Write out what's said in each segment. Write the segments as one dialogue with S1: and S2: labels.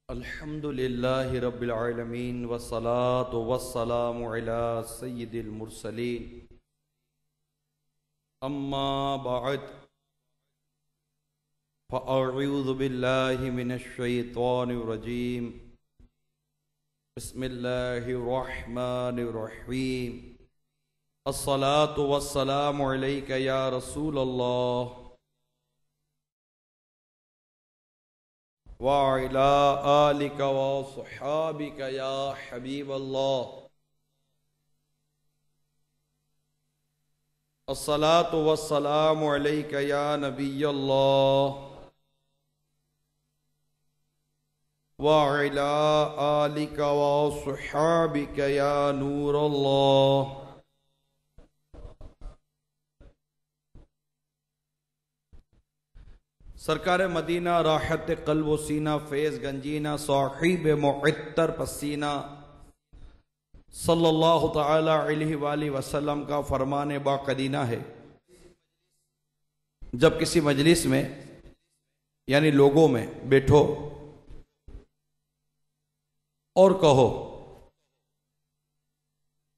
S1: अल्हम्दुलिल्लाहि रब्बिल आलमीन वस्सलातु वस्सलामु अला सय्यिदिल मुरसलीन अम्मा बअद फ़अऊज़ु बिल्लाहि मिनश शैतानिर रजीम बिस्मिल्लाहिर रहमानिर रहीम अस्सलातु वस्सलामु अलैका या रसूलल्लाह वअला आलिका व अस्हाबिका या हबीबल्लाह अस्सलातु वस्सलामु अलैका या नबियल्लाह वअला आलिका व अस्हाबिका या नूरल्लाह। सरकार मदीना राहत क़ल्ब व सीना फैज़ गंजीना साहिब मुअत्तर पसीना सल्लल्लाहु तआला अलैहि वसल्लम का फरमान बाक़दीना है, जब किसी मजलिस में यानी लोगों में बैठो और कहो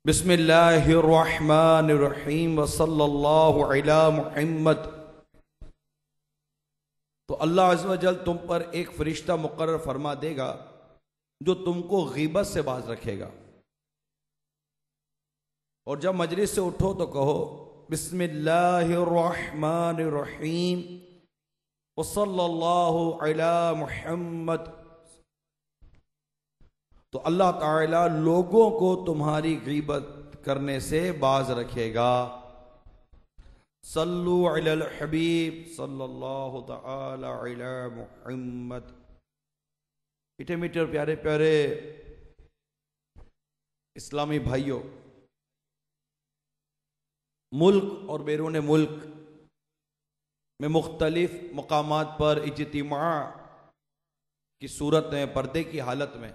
S1: बिस्मिल्लाहिर रहमानिर रहीम व सल्लल्लाहु अला मुहम्मद, तो अल्लाह अज़्ज़ व जल तुम पर एक फरिश्ता मुकर्रर फरमा देगा जो तुमको गीबत से बाज रखेगा। और जब मजलिस से उठो तो कहो बिस्मिल्लाहिर रहमानिर रहीम व सल्लल्लाहु अला मुहम्मद, तो अल्लाह ताला लोगों को तुम्हारी गीबत करने से बाज रखेगा। सल्लु अलल हबीब सल्लल्लाहु तआला अला मुहम्मद। मीठे मीठे और प्यारे प्यारे इस्लामी भाइयों, मुल्क और बैरून मुल्क में मुख्तलिफ मकामात पर इज्तिमा की सूरत में पर्दे की हालत में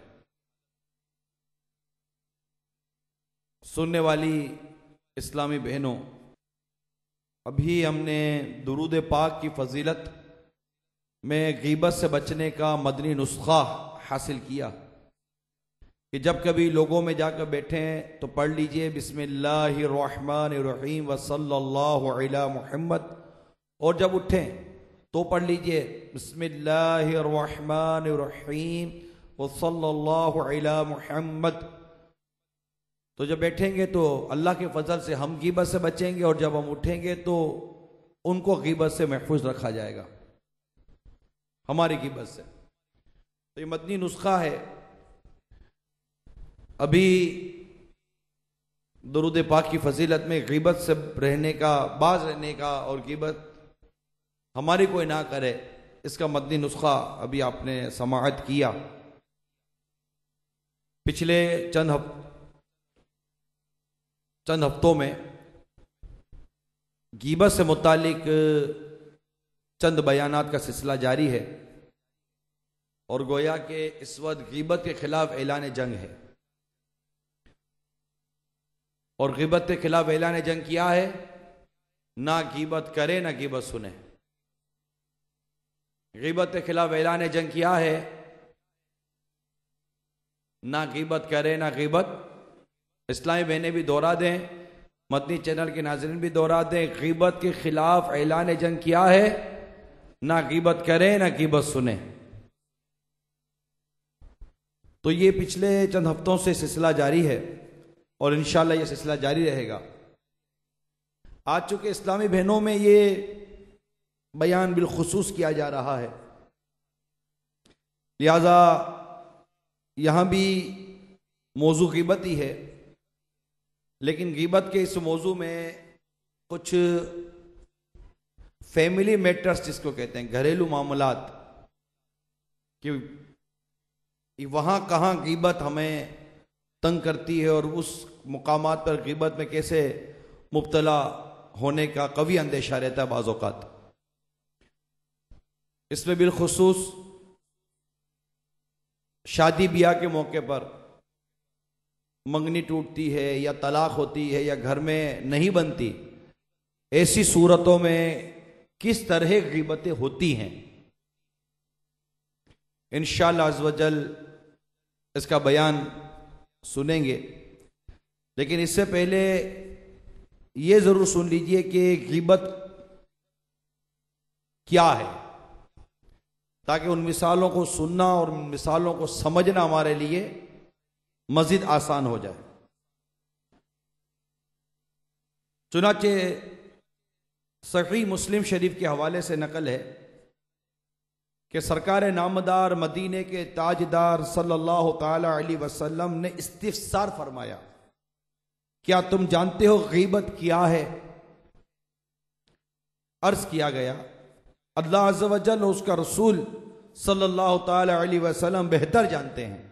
S1: सुनने वाली इस्लामी बहनों, अभी हमने दुरूद पाक की फजीलत में गीबत से बचने का मदनी नुस्खा हासिल किया कि जब कभी लोगों में जाकर बैठें तो पढ़ लीजिए बिस्मिल्लाहिर रहमानिर रहीम व सल्लल्लाहु अला मुहम्मद, और जब उठें तो पढ़ लीजिए बिस्मिल्लाहिर रहमानिर रहीम व सल्लल्लाहु अला मुहम्मद। तो जब बैठेंगे तो अल्लाह के फजल से हम गीबत से बचेंगे, और जब हम उठेंगे तो उनको गीबत से महफूज रखा जाएगा, हमारी गीबत से। तो ये मदनी नुस्खा है। अभी दुरूद पाक की फजीलत में गीबत से रहने का, बाज रहने का, और गीबत हमारी कोई ना करे, इसका मदनी नुस्खा अभी आपने समाअत किया। पिछले चंद हफ्तों में गीबत से मुतालिक चंद बयानात का सिलसिला जारी है, और गोया के इस वक्त गीबत के खिलाफ ऐलान जंग है। और गीबत के खिलाफ ऐलान जंग किया है, ना गीबत करे ना गीबत सुने। गीबत के खिलाफ ऐलान जंग किया है, ना गीबत करे ना गीबत। इस्लामी बहनें भी दोहरा दें, मदनी चैनल के नाज़रीन भी दोहरा दें, गीबत के खिलाफ ऐलान जंग किया है, ना गीबत करें ना गीबत सुने। तो ये पिछले चंद हफ्तों से सिलसिला जारी है, और इंशाअल्लाह ये सिलसिला जारी रहेगा। आज चूंकि इस्लामी बहनों में ये बयान बिलखुसूस किया जा रहा है, लिहाजा यहां भी मौजू गीबत ही है, लेकिन गीबत के इस मौजू में कुछ फैमिली मैटर्स जिसको कहते हैं, घरेलू मामलात, कि वहाँ कहाँ गीबत हमें तंग करती है और उस मुकामात पर गीबत में कैसे मुब्तला होने का कभी अंदेशा रहता है बाज़ औक़ात। इसमें बिलखुसूस शादी ब्याह के मौके पर मंगनी टूटती है या तलाक होती है या घर में नहीं बनती, ऐसी सूरतों में किस तरह गीबतें होती हैं। इंशाअल्लाह अज़्ज़ व जल इसका बयान सुनेंगे। लेकिन इससे पहले ये जरूर सुन लीजिए कि ग़ीबत क्या है, ताकि उन मिसालों को सुनना और उन मिसालों को समझना हमारे लिए मजीद आसान हो जाए। चुनाचे सही मुस्लिम शरीफ के हवाले से नकल है कि सरकार नामदार मदीने के ताजदार सल्लल्लाहु ताला अलैहि वसल्लम ने इस्तिफ़सार फरमाया, क्या तुम जानते हो ग़ीबत क्या है? अर्ज किया गया, अल्लाह अज़्ज़ व जल और उसका रसूल सल्लल्लाहु ताला अलैहि वसल्लम बेहतर जानते हैं।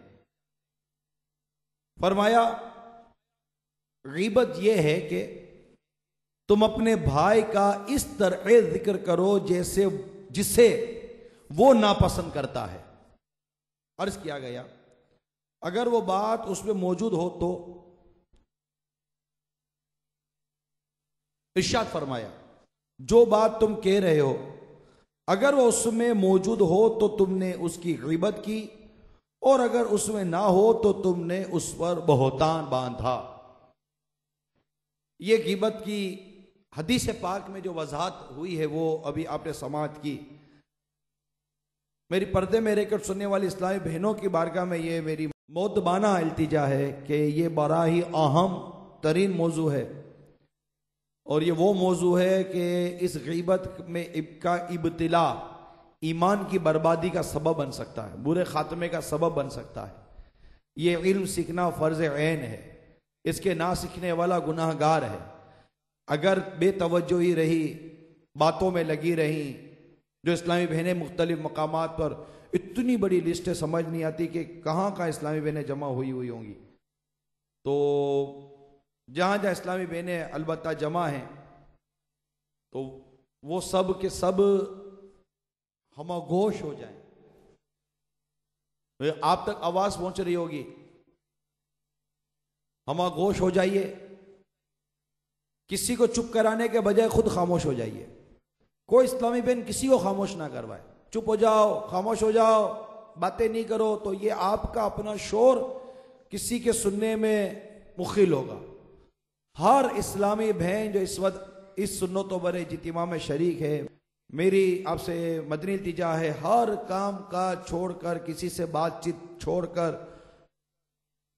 S1: फरमाया, ग़ीबत यह है कि तुम अपने भाई का इस तरह जिक्र करो जैसे जिसे वो नापसंद करता है। अर्ज किया गया, अगर वो बात उसमें मौजूद हो तो इरशाद फरमाया, जो बात तुम कह रहे हो अगर वो उसमें मौजूद हो तो तुमने उसकी ग़ीबत की, और अगर उसमें ना हो तो तुमने उस पर बहतान बांधा। ये ग़ीबत की हदीस पाक में जो वजाहत हुई है वो अभी आपने समाअत की। मेरी पर्दे में रहकर सुनने वाली इस्लामी बहनों की बारगाह में ये मेरी मोतबाना इल्तिजा है कि ये बड़ा ही अहम तरीन मौजू है, और ये वो मौजू है कि इस ग़ीबत में का इब्तिला ईमान की बर्बादी का सबब बन सकता है, बुरे खात्मे का सबब बन सकता है। ये इल्म सीखना फ़र्ज़ ऐन है, इसके ना सीखने वाला गुनाहगार है। अगर बेतवज्जोही रही, बातों में लगी रही, जो इस्लामी बहनें मुख्तलिफ मकामात पर, इतनी बड़ी लिस्टें समझ नहीं आती कि कहाँ कहाँ इस्लामी बहनें जमा हुई होंगी। तो जहाँ जहाँ इस्लामी बहनें अलबत्ता जमा हैं तो वो सब के सब हमगोश हो जाएं। आप तक आवाज पहुंच रही होगी, हमगोश हो जाइए। किसी को चुप कराने के बजाय खुद खामोश हो जाइए। कोई इस्लामी बहन किसी को खामोश ना करवाए, चुप हो जाओ, खामोश हो जाओ, बातें नहीं करो, तो ये आपका अपना शोर किसी के सुनने में मुखिल होगा। हर इस्लामी बहन जो इस वक्त इस सुन्नतों बरे इज्तिमा में शरीक है, मेरी आपसे मदनी इल्तिजा है, हर काम का छोड़कर, किसी से बातचीत छोड़कर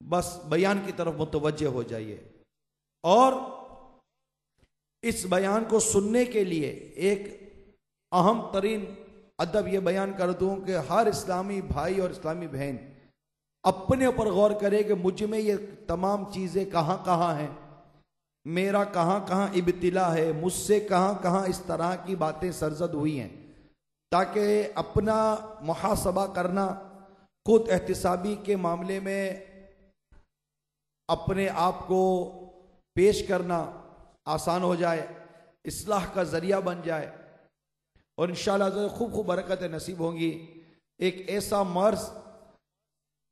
S1: बस बयान की तरफ मुतवज्जे हो जाइए। और इस बयान को सुनने के लिए एक अहम तरीन अदब यह बयान कर दूं कि हर इस्लामी भाई और इस्लामी बहन अपने ऊपर गौर करे कि मुझ में ये तमाम चीज़ें कहाँ कहाँ हैं, मेरा कहाँ कहाँ इब्तिला है, मुझसे कहाँ कहाँ इस तरह की बातें सरजद हुई हैं, ताकि अपना मुहासबा करना, खुद एहतिसाबी के मामले में अपने आप को पेश करना आसान हो जाए, इस्लाह का ज़रिया बन जाए, और इंशाअल्लाह खूब खूब बरकतें नसीब होंगी। एक ऐसा मर्ज़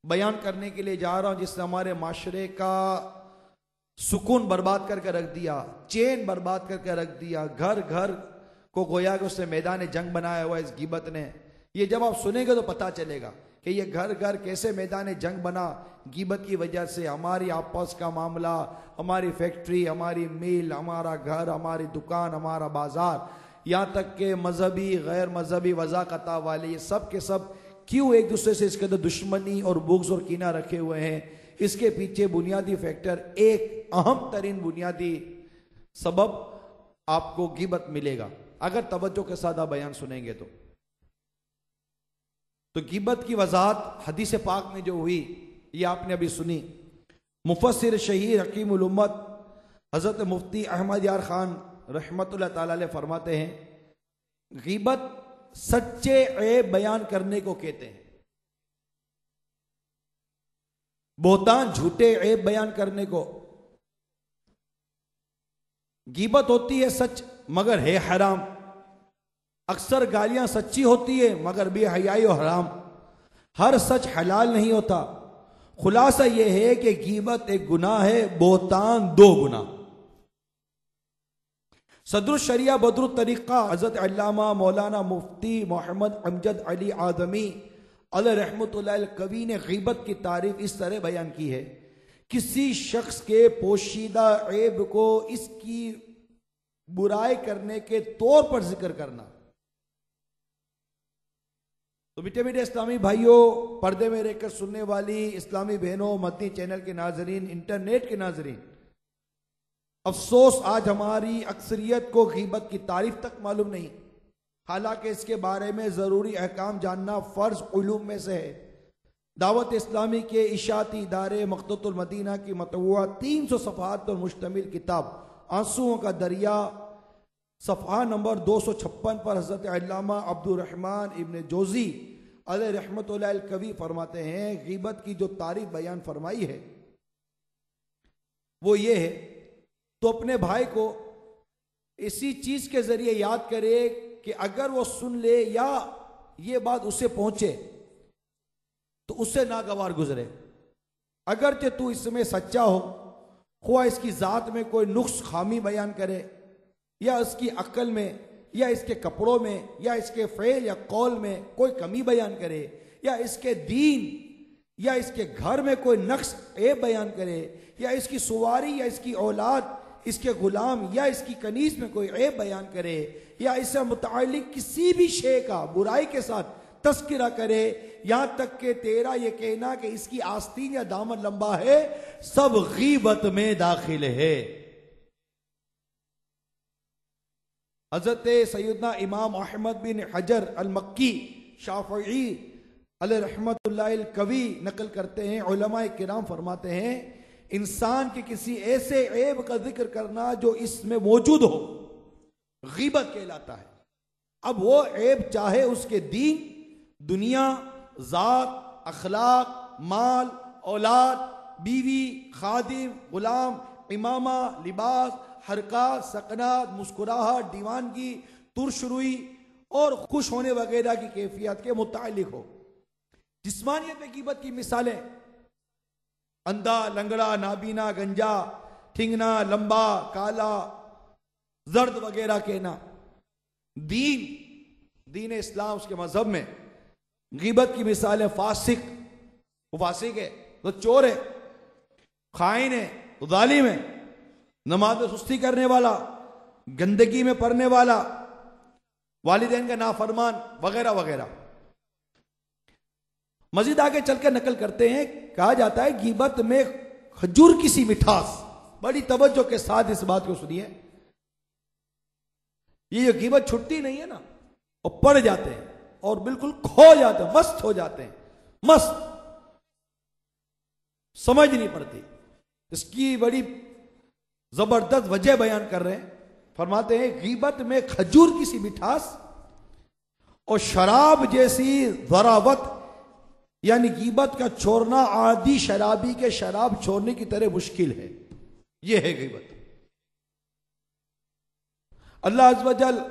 S1: बयान करने के लिए जा रहा हूँ जिसने हमारे माशरे का सुकून बर्बाद करके रख दिया, चैन बर्बाद करके रख दिया, घर घर को गोया कि उसने मैदान जंग बनाया हुआ इस ग़ीबत ने। ये जब आप सुनेंगे तो पता चलेगा कि ये घर घर कैसे मैदान जंग बना ग़ीबत की वजह से। हमारी आपस का मामला, हमारी फैक्ट्री, हमारी मिल, हमारा घर, हमारी दुकान, हमारा बाजार, यहाँ तक के मजहबी गैर मजहबी वज़ाक़ता वाले, ये सब के सब क्यों एक दूसरे से इसके अंदर दुश्मनी और बुग़्ज़ और कीना रखे हुए हैं। इसके पीछे बुनियादी फैक्टर, एक अहम तरीन बुनियादी सबब आपको ग़ीबत मिलेगा अगर तवज्जो के साथ आप बयान सुनेंगे तो ग़ीबत की वजाहत हदीस पाक में जो हुई ये आपने अभी सुनी। मुफस्सिर शहीद हकीमुल उम्मत हज़रत मुफ्ती अहमद यार खान रहमतुल्लाह ताला अलैह फरमाते हैं, ग़ीबत सच्चे ऐब बयान करने को कहते हैं। बोहतान झूठे ऐब बयान करने को। ग़ीबत होती है सच मगर है हराम। अक्सर गालियां सच्ची होती है मगर बेहयाई और हराम। हर सच हलाल नहीं होता। खुलासा यह है कि ग़ीबत एक गुनाह है, बोहतान दो गुनाह। सदरुल शरिया बदरुल तरीक़ा हज़रत अल्लामा मौलाना मुफ्ती मोहम्मद अमजद अली आदमी
S2: अलैहि रहमतुल्लाह कवी ने गीबत की तारीफ इस तरह बयान की है, किसी शख्स के पोशीदा ऐब को इसकी बुराई करने के तौर पर जिक्र करना। तो मीठे मीठे इस्लामी भाइयों, पर्दे में रहकर सुनने वाली इस्लामी बहनों, मदनी चैनल के नाजरीन, इंटरनेट के नाजरीन, अफसोस आज हमारी अक्सरियत को गीबत की तारीफ तक मालूम नहीं, हालांकि इसके बारे में ज़रूरी अहकाम जानना फ़र्ज उलूम में से है। दावत इस्लामी के इशाती इदारे मक़तूतुल मदीना की मतबूआ 300 सफ़हात पर मुश्तमिल किताब आंसुओं का दरिया, सफ़हा नंबर 256 पर हज़रत अल्लामा अब्दुर रहमान इब्न जोज़ी अलैहि रहमतुल्लाह कवी फरमाते हैं, गीबत की जो तारीफ बयान फरमाई है वो ये है, तो अपने भाई को इसी चीज के जरिए याद करे कि अगर वो सुन ले या ये बात उसे पहुंचे तो उससे नागवार गुजरे। अगरचे तू इसमें सच्चा हो, खुआ इसकी जात में कोई नुक्स खामी बयान करे, या इसकी अक्ल में, या इसके कपड़ों में, या इसके फेल या कौल में कोई कमी बयान करे, या इसके दीन या इसके घर में कोई नक्स ऐब बयान करे, या इसकी सुवारी या इसकी औलाद, इसके गुलाम या इसकी कनीज में कोई ऐब बयान करे, या इससे मुतालिक किसी भी शे का बुराई के साथ तस्करा करे, यहां तक के तेरा ये कहना कि इसकी आस्तीन या दामन लंबा है, सब गीबत में दाखिल है। हजरत सैयदना इमाम अहमद बिन हजर अल मक्की शाफई अलैहि रहमतुल्लाह कवी नकल करते हैं, उलमाए किराम फरमाते हैं, इंसान के किसी ऐसे ऐब का जिक्र करना जो इसमें मौजूद हो, गीबत कहलाता है। अब वो ऐब चाहे उसके दीन, दुनिया, जात, अखलाक, माल, औलाद, बीवी, खादिम, गुलाम, इमामा, लिबास, हरकत, सकनात, मुस्कुराहट, दीवानगी, तुरशरुई और खुश होने वगैरह की कैफियत के मुतालिक हो। जिस्मानियत में गीबत की मिसालें अंधा, लंगड़ा, नाबीना, गंजा, ठिंगना, लंबा, काला, जर्द वगैरह कहना। दीन इस्लाम, उसके मजहब में गीबत की मिसालें फासिक, वो फासिक है तो चोर है, खाइन है तो जालिम है, नमाज में सुस्ती करने वाला, गंदगी में पड़ने वाला, वालिदैन का नाफरमान वगैरह वगैरह। मजीद आगे चलकर नकल करते हैं, कहा जाता है गीबत में खजूर की सी मिठास। बड़ी तवज्जो के साथ इस बात को सुनिए, ये जो गीबत छुट्टी नहीं है ना, और पड़ जाते हैं और बिल्कुल खो जाते हैं, मस्त हो जाते हैं, मस्त, समझ नहीं पड़ती। इसकी बड़ी जबरदस्त वजह बयान कर रहे हैं, फरमाते हैं गीबत में खजूर की सी मिठास और शराब जैसी ज़रावत, यानी गीबत का छोड़ना आदि शराबी के शराब छोड़ने की तरह मुश्किल है। यह है गीबत। अल्लाह अज़्ज़ व जल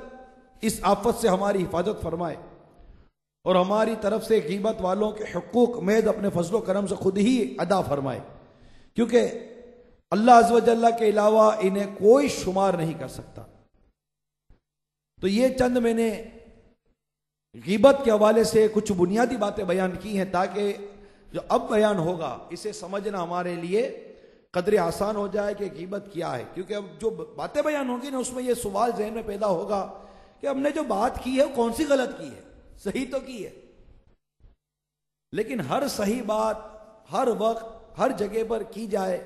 S2: इस आफत से हमारी हिफाजत फरमाए और हमारी तरफ से गीबत वालों के हुकूक महज अपने फजलो करम से खुद ही अदा फरमाए, क्योंकि अल्लाह अज़्ज़ व जल्ला के अलावा इन्हें कोई शुमार नहीं कर सकता। तो ये चंद मैंने गीबत के हवाले से कुछ बुनियादी बातें बयान की हैं, ताकि जो अब बयान होगा इसे समझना हमारे लिए कदरे आसान हो जाए कि गीबत क्या है। क्योंकि अब जो बातें बयान होंगी ना, उसमें ये सवाल जहन में पैदा होगा कि हमने जो बात की है कौन सी गलत की है, सही तो की है, लेकिन हर सही बात हर वक्त हर जगह पर की जाए,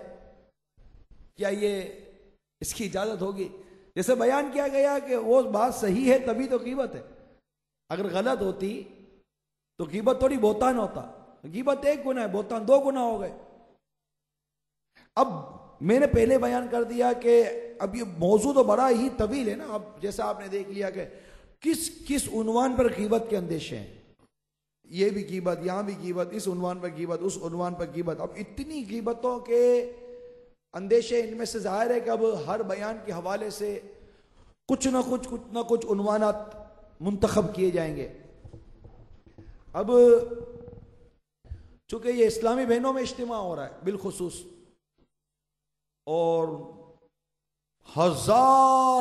S2: क्या ये इसकी इजाजत होगी? जैसे बयान किया गया कि वो बात सही है तभी तो गीबत है, अगर गलत होती तो गीबत थोड़ी बोतान होता। गीबत एक गुना है, बोतान 2 गुना हो गए। अब मैंने पहले बयान कर दिया कि अब ये मौजू तो बड़ा ही तवील है ना। अब जैसा आपने देख लिया कि किस किस उन्वान पर गीबत के अंदेशे हैं, ये भी गीबत, यहां भी गीबत, इस उन्वान पर गीबत, उस उन्वान पर गीबत। अब इतनी गीबतों के अंदेशे इनमें से जाहिर है कि अब हर बयान के हवाले से कुछ ना कुछ उन्वानात मुंतखब किए जाएंगे। अब चूंकि ये इस्लामी बहनों में इज्तिमा हो रहा है बिलखुसूस, और हजारों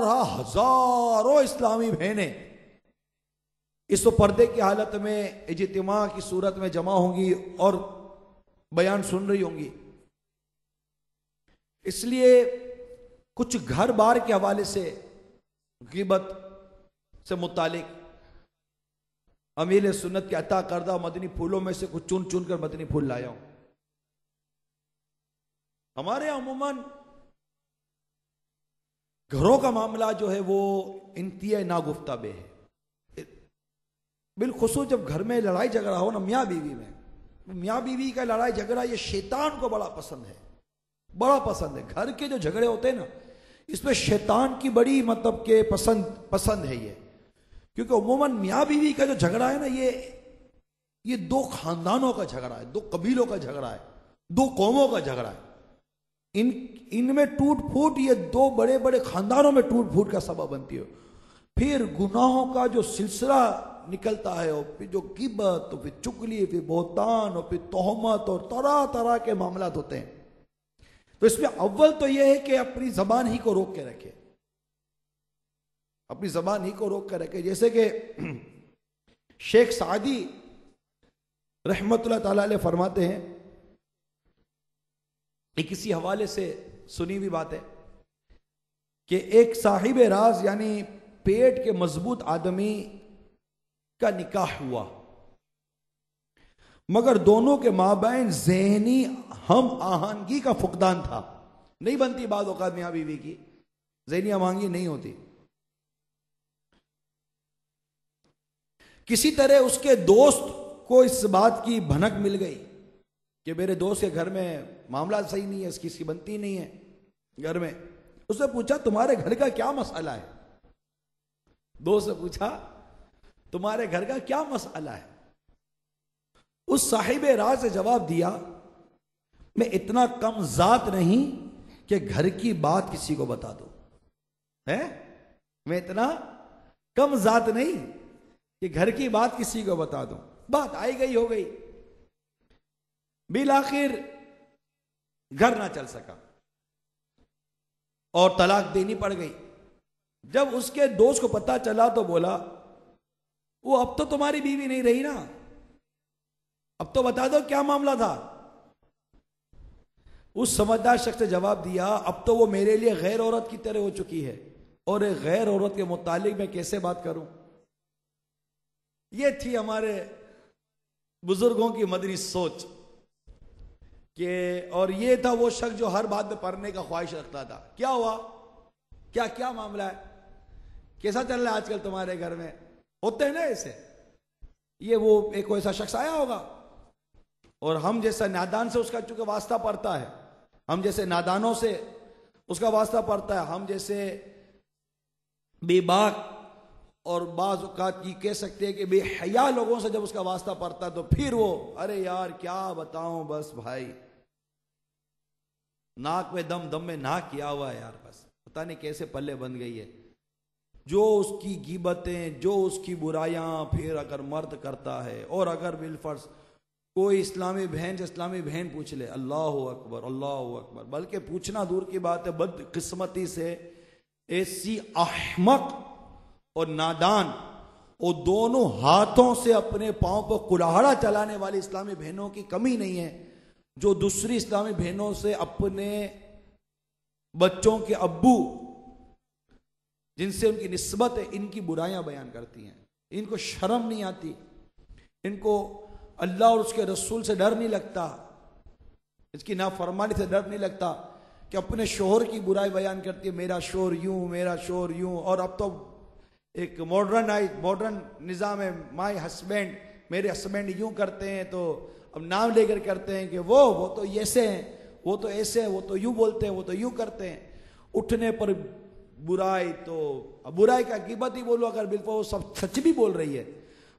S2: इस्लामी बहनें इस पर्दे की हालत में इज्तिमा की सूरत में जमा होंगी और बयान सुन रही होंगी। इसलिए कुछ घर बार के हवाले से गिबत से मुतालिक अमीर सुन्नत के अता करदा मदनी फूलों में से कुछ चुन चुन कर मदनी फूल लाया हूं। हमारे अमूमन घरों का मामला जो है वो इंतहा नागुफ्ताबे है। बिलखुसूस जब घर में लड़ाई झगड़ा हो ना मियाँ बीवी में, मियाँ बीवी का लड़ाई झगड़ा ये शैतान को बड़ा पसंद है, बड़ा पसंद है। घर के जो झगड़े होते हैं ना इसमें शैतान की बड़ी मतलब के पसंद है ये। क्योंकि उमूमन मियाँ बीवी का जो झगड़ा है ना ये दो खानदानों का झगड़ा है, दो कबीलों का झगड़ा है, दो कौमों का झगड़ा है। इनमें टूट फूट ये दो बड़े बड़े खानदानों में टूट फूट का सबब बनती है। फिर गुनाहों का जो सिलसिला निकलता है और फिर जो गिबत और फिर चुगली फिर बोहतान और फिर तोहमत और तरह तरह के मामलात होते हैं। तो इसमें अव्वल तो यह है कि अपनी जबान ही को रोक के रखे, अपनी जबान ही को रोक कर रखे। जैसे कि शेख सादी रहमतुल्लाह ताला अलैह फरमाते हैं, किसी हवाले से सुनी हुई बात है कि एक साहिब राज यानी पेट के मजबूत आदमी का निकाह हुआ, मगर दोनों के माबैन ज़हनी हम आहंगी का फुकदान था। नहीं बनती बात औकात मियां बीवी की, ज़हनी हम आहंगी नहीं होती। किसी तरह उसके दोस्त को इस बात की भनक मिल गई कि मेरे दोस्त के घर में मामला सही नहीं है, इसकी बनती नहीं है घर में। उसने पूछा तुम्हारे घर का क्या मसला है? दोस्त ने पूछा तुम्हारे घर का क्या मसला है? उस साहिब राज ने जवाब दिया मैं इतना कम जात नहीं कि घर की बात किसी को बता दो, है? मैं इतना कम जात नहीं कि घर की बात किसी को बता दूं। बात आई गई हो गई, बिल आखिर घर ना चल सका और तलाक देनी पड़ गई। जब उसके दोस्त को पता चला तो बोला वो अब तो तुम्हारी बीवी नहीं रही ना, अब तो बता दो क्या मामला था। उस समझदार शख्स ने जवाब दिया अब तो वो मेरे लिए गैर औरत की तरह हो चुकी है और एक गैर औरत के मुतालिक मैं कैसे बात करूं। ये थी हमारे बुजुर्गों की मदनी सोच के। और ये था वो शख्स जो हर बात में पढ़ने का ख्वाहिश रखता था। क्या हुआ, क्या क्या मामला है, कैसा चल रहा है आजकल तुम्हारे घर में? होते हैं ना ऐसे। ये वो एक ऐसा शख्स आया होगा और हम जैसा नादान से उसका चूंकि वास्ता पड़ता है, हम जैसे नादानों से उसका वास्ता पड़ता है, हम जैसे बेबाक और बाज़ औक़ात ये कह सकते हैं कि बेहया लोगों से जब उसका वास्ता पड़ता है तो फिर वो अरे यार क्या बताऊं, बस भाई नाक में दम, दम में नाक किया हुआ है यार, बस पता नहीं कैसे पल्ले बन गई है। जो उसकी गीबतें, जो उसकी बुराइयां फिर अगर मर्द करता है और अगर बिलफर्ज कोई इस्लामी बहन से इस्लामी बहन पूछ ले अल्लाह अकबर अल्लाह अकबर, बल्कि पूछना दूर की बात है बदकिस्मती से ऐसी अहमक और नादान और दोनों हाथों से अपने पांव पर कुल्हाड़ा चलाने वाली इस्लामी बहनों की कमी नहीं है जो दूसरी इस्लामी बहनों से अपने बच्चों के अब्बू जिनसे उनकी निस्बत है इनकी बुराइयां बयान करती हैं। इनको शर्म नहीं आती, इनको अल्लाह और उसके रसूल से डर नहीं लगता, इसकी नाफरमानी से डर नहीं लगता कि अपने शोहर की बुराई बयान करती है, मेरा शोहर यूं, मेरा शोहर यूं। और अब तो एक मॉडर्न निज़ाम है, माय हस्बैंड, मेरे हस्बैंड यूं करते हैं तो अब नाम लेकर करते हैं कि वो तो ऐसे हैं, वो तो ऐसे हैं, वो तो यूं बोलते हैं, वो तो यूं करते हैं। उठने पर बुराई, तो बुराई का गिबत ही बोलो अगर बिल्कुल वो सब सच भी बोल रही है,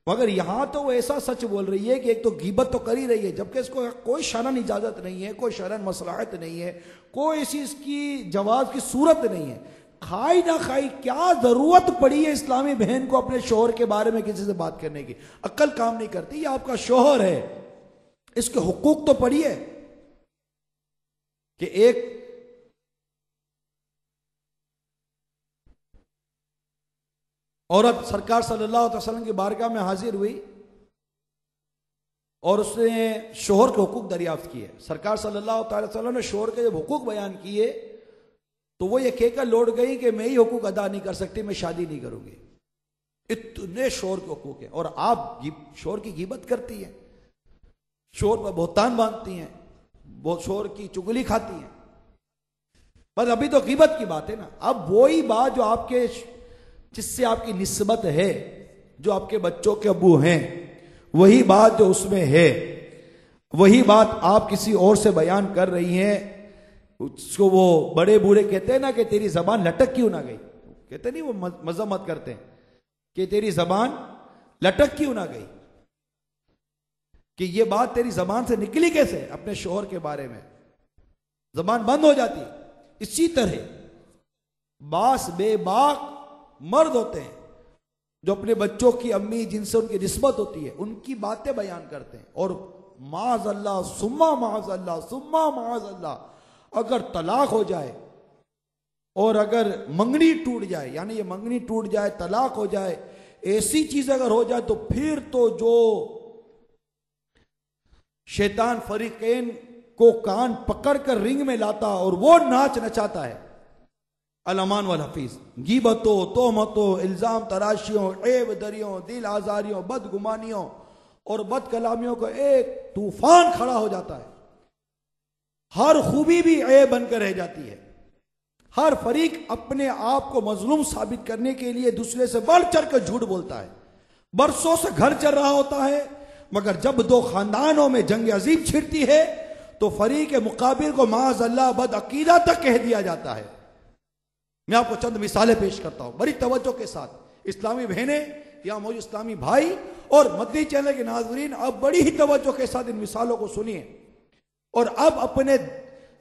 S2: मगर यहां तो वो ऐसा सच बोल रही है कि एक तो गिबत तो कर ही रही है जबकि इसको कोई शरन इजाजत नहीं है, कोई शरन मसलाहत नहीं है, कोई ऐसी इसकी जवाब की सूरत नहीं है। खाई ना खाई क्या जरूरत पड़ी है इस्लामी बहन को अपने शोहर के बारे में किसी से बात करने की? अक्ल काम नहीं करती। ये आपका शोहर है, इसके हुकूक तो पढ़िए कि एक औरत सरकार सल्लल्लाहु अलैहि वसल्लम की बारगाह में हाजिर हुई और उसने शोहर के हुकूक दरियाफ्त किए। सरकार सल्लल्लाहु अलैहि वसल्लम ने शोहर के जब हुकूक बयान किए तो वो ये कहकर लौट गई कि मैं ही हुकूक अदा नहीं कर सकती, मैं शादी नहीं करूंगी। इतने शोहर के हुकूक हैं और आप शोहर की गिबत करती हैं, शोहर पर बहुतान बांधती हैं, बहुत शोहर की चुगली खाती हैं। पर अभी तो गिबत की बात है ना। अब वही बात जो आपके जिससे आपकी निस्बत है, जो आपके बच्चों के अब्बू हैं, वही बात जो उसमें है, वही बात आप किसी और से बयान कर रही हैं। उसको वो बड़े बूढ़े कहते हैं ना कि तेरी जबान लटक क्यों ना गई, कहते नहीं वो मजम्मत करते हैं कि तेरी जबान लटक क्यों ना गई, कि ये बात तेरी जबान से निकली कैसे अपने शोहर के बारे में, जबान बंद हो जाती। इसी तरह बास बेबाक मर्द होते हैं जो अपने बच्चों की अम्मी जिनसे उनकी निस्बत होती है उनकी बातें बयान करते हैं और माज़अल्लाह सुम्मा माज़अल्लाह सुम्मा माज़अल्लाह, अगर तलाक हो जाए और अगर मंगनी टूट जाए, यानी ये मंगनी टूट जाए, तलाक हो जाए, ऐसी चीज अगर हो जाए तो फिर तो जो शैतान फरीकैन को कान पकड़कर रिंग में लाता और वो नाच नचाता है। अलमान वल हफीज, गीबतों, तोहमतों, इल्जाम तराशियों, ऐब दरियों, दिल आजारियों, बदगुमानियों और बद कलामियों का एक तूफान खड़ा हो जाता है। हर खूबी भी ऐब बनकर रह जाती है। हर फरीक अपने आप को मजलूम साबित करने के लिए दूसरे से बढ़ चढ़ कर झूठ बोलता है। बरसों से घर चल रहा होता है, मगर जब दो खानदानों में जंग अजीब छिड़ती है तो फरीक मुकाबिल को माज़अल्लाह बद अकीदा तक कह दिया जाता है। मैं आपको चंद मिसालें पेश करता हूं बड़ी तवज्जो के साथ। इस्लामी बहनें या मौजूद इस्लामी भाई और मदनी चैनल के नाज़रीन, अब बड़ी ही तवज्जो के साथ इन मिसालों को सुनिए और अब अपने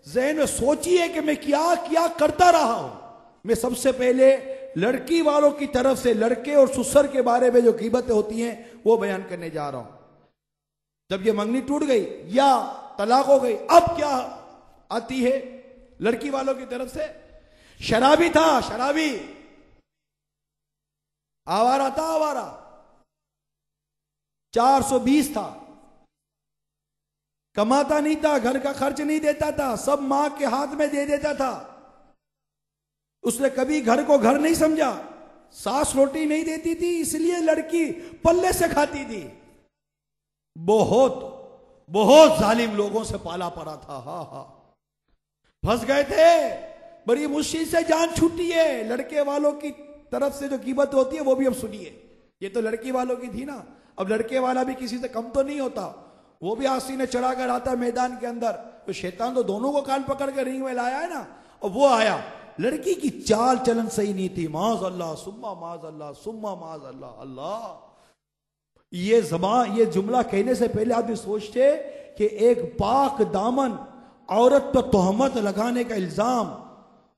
S2: ज़हन में सोचिए कि मैं क्या क्या करता रहा हूं। मैं सबसे पहले लड़की वालों की तरफ से लड़के और ससुर के बारे में जो ग़ीबतें होती हैं वो बयान करने जा रहा हूं। जब ये मंगनी टूट गई या तलाक हो गई, अब क्या आती है लड़की वालों की तरफ से? शराबी था, शराबी, आवारा था, आवारा, 420 था, कमाता नहीं था, घर का खर्च नहीं देता था, सब मां के हाथ में दे देता था। उसने कभी घर को घर नहीं समझा, सास रोटी नहीं देती थी इसलिए लड़की पल्ले से खाती थी। बहुत बहुत जालिम लोगों से पाला पड़ा था। हा हा, फंस गए थे, बड़ी मुश्किल से जान छूटी है। लड़के वालों की तरफ से जो कीमत होती है वो भी अब सुनिए। ये तो लड़की वालों की थी ना, अब लड़के वाला भी किसी से कम तो नहीं होता, वो भी आसीने चढ़ाकर आता है मैदान के अंदर। तो शैतान तो दोनों को कान पकड़ कर रिंग में लाया है ना, और वो आया। लड़की की चाल चलन सही नहीं थी, माज़अल्लाह सुम्मा माज़अल्लाह सुम्मा माज़अल्लाह। अल्लाह, ये ज़बान, ये जुमला कहने से पहले आदमी सोचते कि एक पाक दामन औरत पर तोहमत लगाने का इल्जाम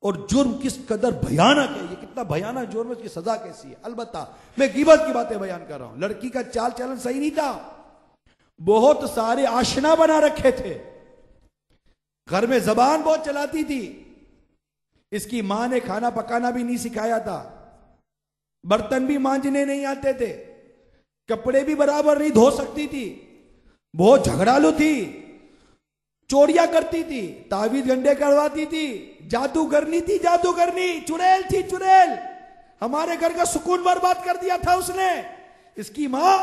S2: और जुर्म किस कदर भयानक है, ये कितना भयानक जुर्म है, इसकी सजा कैसी है। अलबत्ता मैं गिबत की बातें बयान कर रहा हूं। लड़की का चाल चलन सही नहीं था, बहुत सारे आशना बना रखे थे, घर में जबान बहुत चलाती थी। इसकी मां ने खाना पकाना भी नहीं सिखाया था, बर्तन भी मांजने नहीं आते थे, कपड़े भी बराबर नहीं धो सकती थी, बहुत झगड़ालू थी, चोरियां करती थी, तावीज गंडे करवाती थी, जादूगरनी थी, जादूगरनी, चुड़ैल थी, चुड़ैल। हमारे घर का सुकून बर्बाद कर दिया था उसने। इसकी मां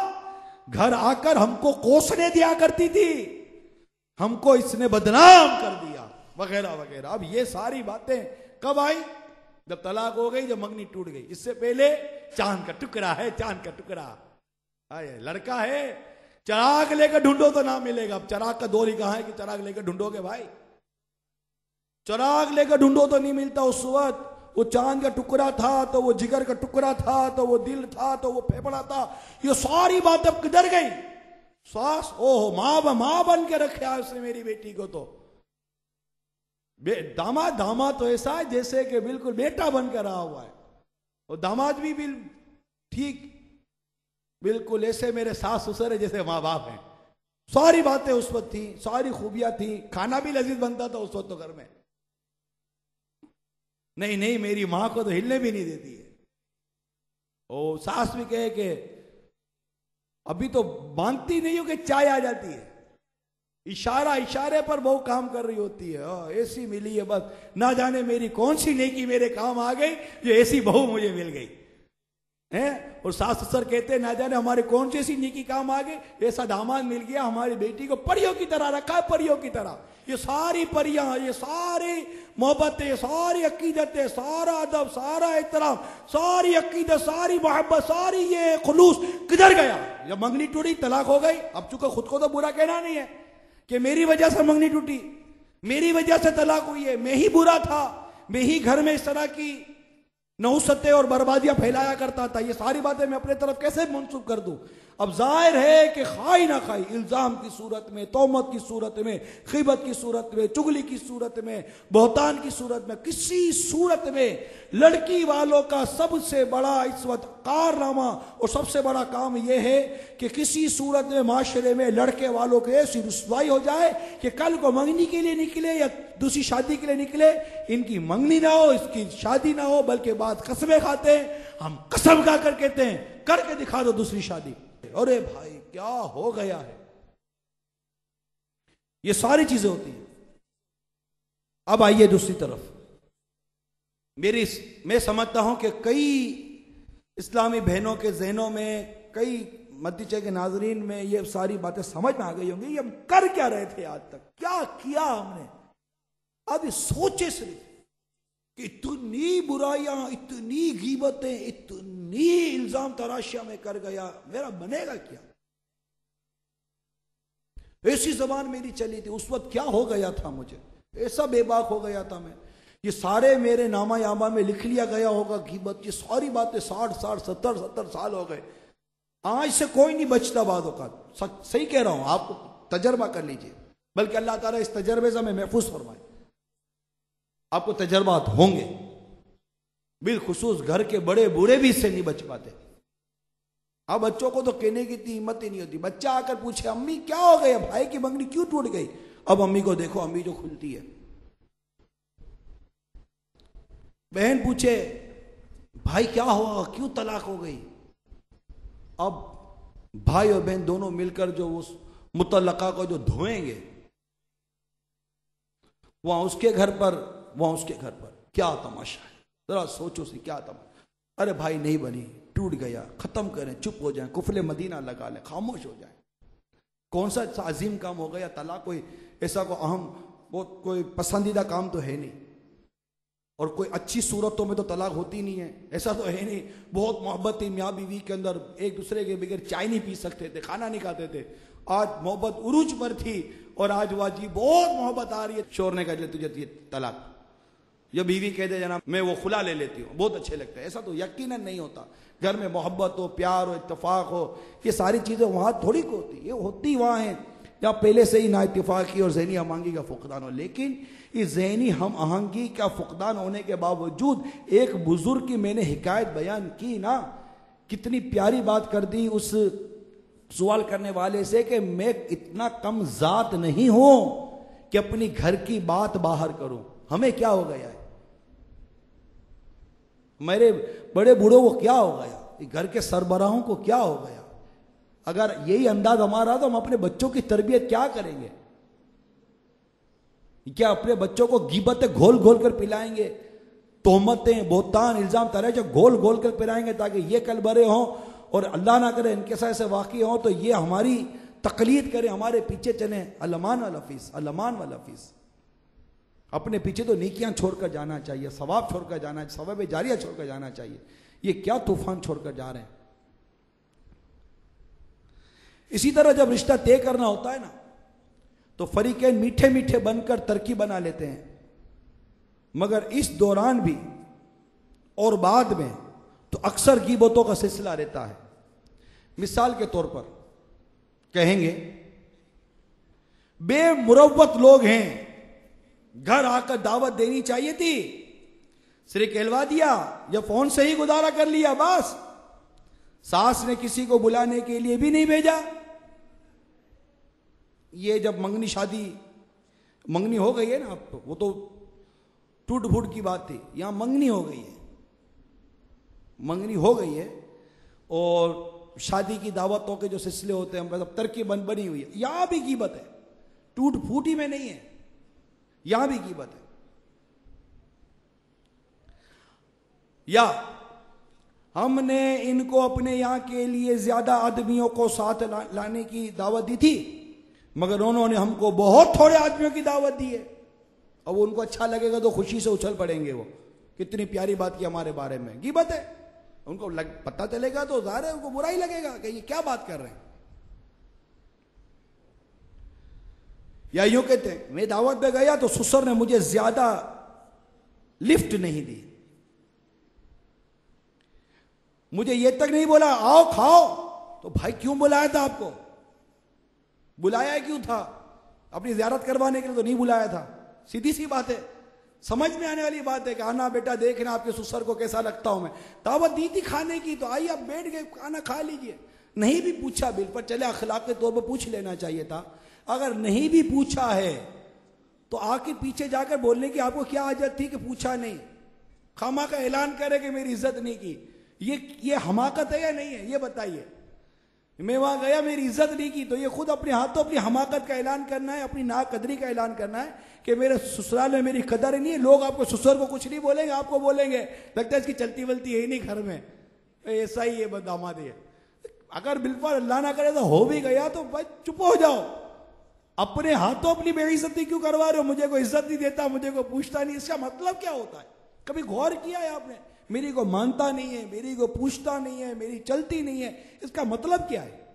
S2: घर आकर हमको कोसने दिया करती थी, हमको इसने बदनाम कर दिया, वगैरह वगैरह। अब ये सारी बातें कब आई? जब तलाक हो गई, जब मंगनी टूट गई। इससे पहले चांद का टुकड़ा है, चांद का टुकड़ा, लड़का है, चिराग लेकर ढूंढो तो ना मिलेगा। अब चिराग का दौर ही कहां है कि चिराग लेकर ढूंढोगे भाई? चिराग लेकर ढूंढो तो नहीं मिलता। उस वक्त वो चांद का टुकड़ा था, तो वो जिगर का टुकड़ा था, तो वो दिल था, तो वो फेफड़ा था। ये सारी बात अब किधर गई? सास, ओह मां बन के रखा है उसने मेरी बेटी को। तो दामाद तो ऐसा है जैसे कि बिल्कुल बेटा बनकर रहा हुआ है, और दामाद भी ठीक बिल्कुल ऐसे मेरे सास ससुर है जैसे माँ बाप हैं। सारी बातें उस वक्त थी, सारी खूबियां थी, खाना भी लजीज बनता था उस वक्त तो घर में। नहीं, मेरी मां को तो हिलने भी नहीं देती है। और सास भी कहे कि अभी तो मांगती नहीं हो कि चाय आ जाती है, इशारा इशारे पर वो काम कर रही होती है। ऐसी मिली है बस, ना जाने मेरी कौन सी नेकी मेरे काम आ गई जो ऐसी बहू मुझे मिल गई है। और सास ससुर कहते हैं ना जाने हमारे कौन सी ऐसी नेकी काम आ गई, ऐसा दामाद मिल गया, हमारी बेटी को परियों की तरह रखा है, परियों की तरह। ये सारी परियां, ये सारी मोहब्बतें, सारी अकीदतें, सारा अदब, सारा एहतराम, सारी अकीदत, सारी मोहब्बत, सारी ये खुलूस किधर गया? जब मंगनी टूटी, तलाक हो गई। अब चूंकि खुद को तो बुरा कहना नहीं है कि मेरी वजह से मंगनी टूटी, मेरी वजह से तलाक हुई है, मैं ही बुरा था, मैं ही घर में इस तरह की नहुसतें और बर्बादियां फैलाया करता था। ये सारी बातें मैं अपने तरफ कैसे मंसूब कर दूं? अब जाहिर है कि खाई ना खाई, इल्जाम की सूरत में, तोहमत की सूरत में, खिबत की सूरत में, चुगली की सूरत में, बहतान की सूरत में, किसी सूरत में लड़की वालों का सबसे बड़ा इस वक्त कारनामा और सबसे बड़ा काम यह है कि किसी सूरत में माशरे में लड़के वालों की ऐसी रुसवाई हो जाए कि कल को मंगनी के लिए निकले या दूसरी शादी के लिए निकले, इनकी मंगनी ना हो, इसकी शादी ना हो, बल्कि बाद कसमें खाते हैं। हम कसम खा कर कहते हैं करके दिखा दो दूसरी शादी। अरे भाई क्या हो गया है? ये सारी चीजें होती हैं। अब आइए दूसरी तरफ, मैं समझता हूं कि कई इस्लामी बहनों के जहनों में, कई मदीचे के नाजरीन में ये सारी बातें समझ में आ गई होंगी। ये हम कर क्या रहे थे आज तक, क्या किया हमने? अब सोचे सिर्फ कि इतनी बुराइयां, इतनी गीबतें, इतनी इल्जाम तराशियां में कर गया, मेरा बनेगा क्या? ऐसी जबान मेरी चली थी उस वक्त, क्या हो गया था मुझे, ऐसा बेबाक हो गया था मैं। ये सारे मेरे नामा यामा में लिख लिया गया होगा गीबत, ये सारी बातें 60 70 साल हो गए। आज से कोई नहीं बचता बातों का, सही कह रहा हूं, आपको तजर्बा कर लीजिए, बल्कि अल्लाह ताला इस तजर्बे से हमें महफूज फरमाए। आपको तजर्बात होंगे, बिलखुसूस घर के बड़े बूढ़े भी इससे नहीं बच पाते। अब बच्चों को तो कहने की इतनी हिम्मत ही नहीं होती। बच्चा आकर पूछे अम्मी क्या हो गया, भाई की मंगनी क्यों टूट गई? अब अम्मी को देखो, अम्मी जो खुलती है। बहन पूछे भाई क्या हुआ, क्यों तलाक हो गई? अब भाई और बहन दोनों मिलकर जो उस मुतल्लका को जो धोएंगे, वहां उसके घर पर, वहां उसके घर पर, क्या तमाशा है, जरा सोचो सी क्या तमाशा। अरे भाई नहीं बनी, टूट गया, खत्म करें, चुप हो जाएं, कुफले मदीना लगा लें, खामोश हो जाएं। कौन सा अजीम काम हो गया तलाक? कोई ऐसा को अहम, वो कोई पसंदीदा काम तो है नहीं, और कोई अच्छी सूरतों में तो तलाक होती नहीं है, ऐसा तो है नहीं। बहुत मोहब्बत थी मियाँ बीवी के अंदर, एक दूसरे के बगैर चाय नहीं पी सकते थे, खाना नहीं खाते थे। आज मोहब्बत उरूज पर थी और आज वाजी बहुत मोहब्बत आ रही है, शोर ने कह तुझे तलाक, या बीवी कह दे जनाब मैं वो खुला ले लेती हूँ, बहुत अच्छे लगते हैं। ऐसा तो यकीनन नहीं होता। घर में मोहब्बत हो, प्यार हो, इत्तेफाक हो, ये सारी चीजें वहां थोड़ी को होती, ये होती वहां है जहाँ पहले से ही ना इत्तेफाकी और ज़हनी हम आहंगी का फुकदान हो। लेकिन इस ज़हनी हम आहंगी का फुकदान होने के बावजूद एक बुजुर्ग की मैंने हिकायत बयान की ना, कितनी प्यारी बात कर दी उस सवाल करने वाले से कि मैं इतना कम जात नहीं हूं कि अपनी घर की बात बाहर करूं। हमें क्या हो गया है, मेरे बड़े बूढ़ों को क्या हो गया, घर के सरबराहों को क्या हो गया? अगर यही अंदाज हमारा तो हम अपने बच्चों की तरबियत क्या करेंगे? क्या अपने बच्चों को गीबतें घोल घोल कर पिलाएंगे, तोहमतें, बोहतान, इल्जाम तराशा घोल घोल कर पिलाएंगे ताकि ये कल बरे हों और अल्लाह ना करे इनके साथ ऐसे वाक़ई हों तो ये हमारी तकलीद करें, हमारे पीछे चले। अलमान वाला फीस, अलमान वाला फीस। अपने पीछे तो नेकियां छोड़कर जाना चाहिए, सवाब छोड़कर जाना चाहिए, सवाब जारिया छोड़कर जाना चाहिए। ये क्या तूफान छोड़कर जा रहे हैं? इसी तरह जब रिश्ता तय करना होता है ना, तो फरीकैन मीठे मीठे बनकर तरकीब बना लेते हैं, मगर इस दौरान भी और बाद में तो अक्सर गीबतों का सिलसिला रहता है। मिसाल के तौर पर कहेंगे बेमुरव्वत लोग हैं, घर आकर दावत देनी चाहिए थी, सिर्फ कहलवा दिया या फोन से ही गुजारा कर लिया बस, सास ने किसी को बुलाने के लिए भी नहीं भेजा। ये जब मंगनी शादी मंगनी हो गई है ना, अब तो वो तो टूट फूट की बात थी, यहां मंगनी हो गई है, मंगनी हो गई है और शादी की दावतों के जो सिलसिले होते हैं, मतलब तरकीब बनी हुई है, यहां भी ग़ीबत है, टूट फूटी में नहीं है, यहां भी ग़ीबत है। या हमने इनको अपने यहां के लिए ज्यादा आदमियों को साथ लाने की दावत दी थी, मगर उन्होंने हमको बहुत थोड़े आदमियों की दावत दी है। अब उनको अच्छा लगेगा तो खुशी से उछल पड़ेंगे, वो कितनी प्यारी बात की हमारे बारे में, ग़ीबत है। उनको पता चलेगा तो ज़ाहिर है उनको बुरा ही लगेगा कि ये क्या बात कर रहे हैं। या यूं कहते हैं, मैं दावत में गया तो ससुर ने मुझे ज्यादा लिफ्ट नहीं दी, मुझे ये तक नहीं बोला आओ खाओ। तो भाई क्यों बुलाया था आपको? बुलाया क्यों था? अपनी ज़ियारत करवाने के लिए तो नहीं बुलाया था। सीधी सी बात है, समझ में आने वाली बात है कि आना बेटा देखना आपके ससुर को कैसा लगता हूं मैं। दावत दी थी खाने की, तो आइए आप बैठ गए, खाना खा लीजिए। नहीं भी पूछा बिल पर चले, अखलाक के तौर पर पूछ लेना चाहिए था। अगर नहीं भी पूछा है तो आके पीछे जाकर बोलने की आपको क्या आदत थी कि पूछा नहीं, खामा का ऐलान करे कि मेरी इज्जत नहीं की। ये हमाकत है या नहीं है, ये बताइए। मैं वहां गया, मेरी इज्जत नहीं की, तो ये खुद अपने हाथों अपनी हमाकत का ऐलान करना है, अपनी नाकदरी का ऐलान करना है कि मेरे ससुराल में मेरी कदर नहीं है। लोग आपको ससुर को कुछ नहीं बोलेंगे, आपको बोलेंगे लगता है इसकी चलती वलती है ही नहीं घर में, ऐसा ही है दामाद है। अगर बिल्कुल अल्लाह ना करे तो हो भी गया तो भाई चुप हो जाओ। अपने हाथों अपनी बेइज्जती क्यों करवा रहे हो? मुझे कोई इज्जत नहीं देता, मुझे कोई पूछता नहीं, इसका मतलब क्या होता है? कभी गौर किया है आपने? मेरी को मानता नहीं है, मेरी को पूछता नहीं है, मेरी चलती नहीं है, इसका मतलब क्या है?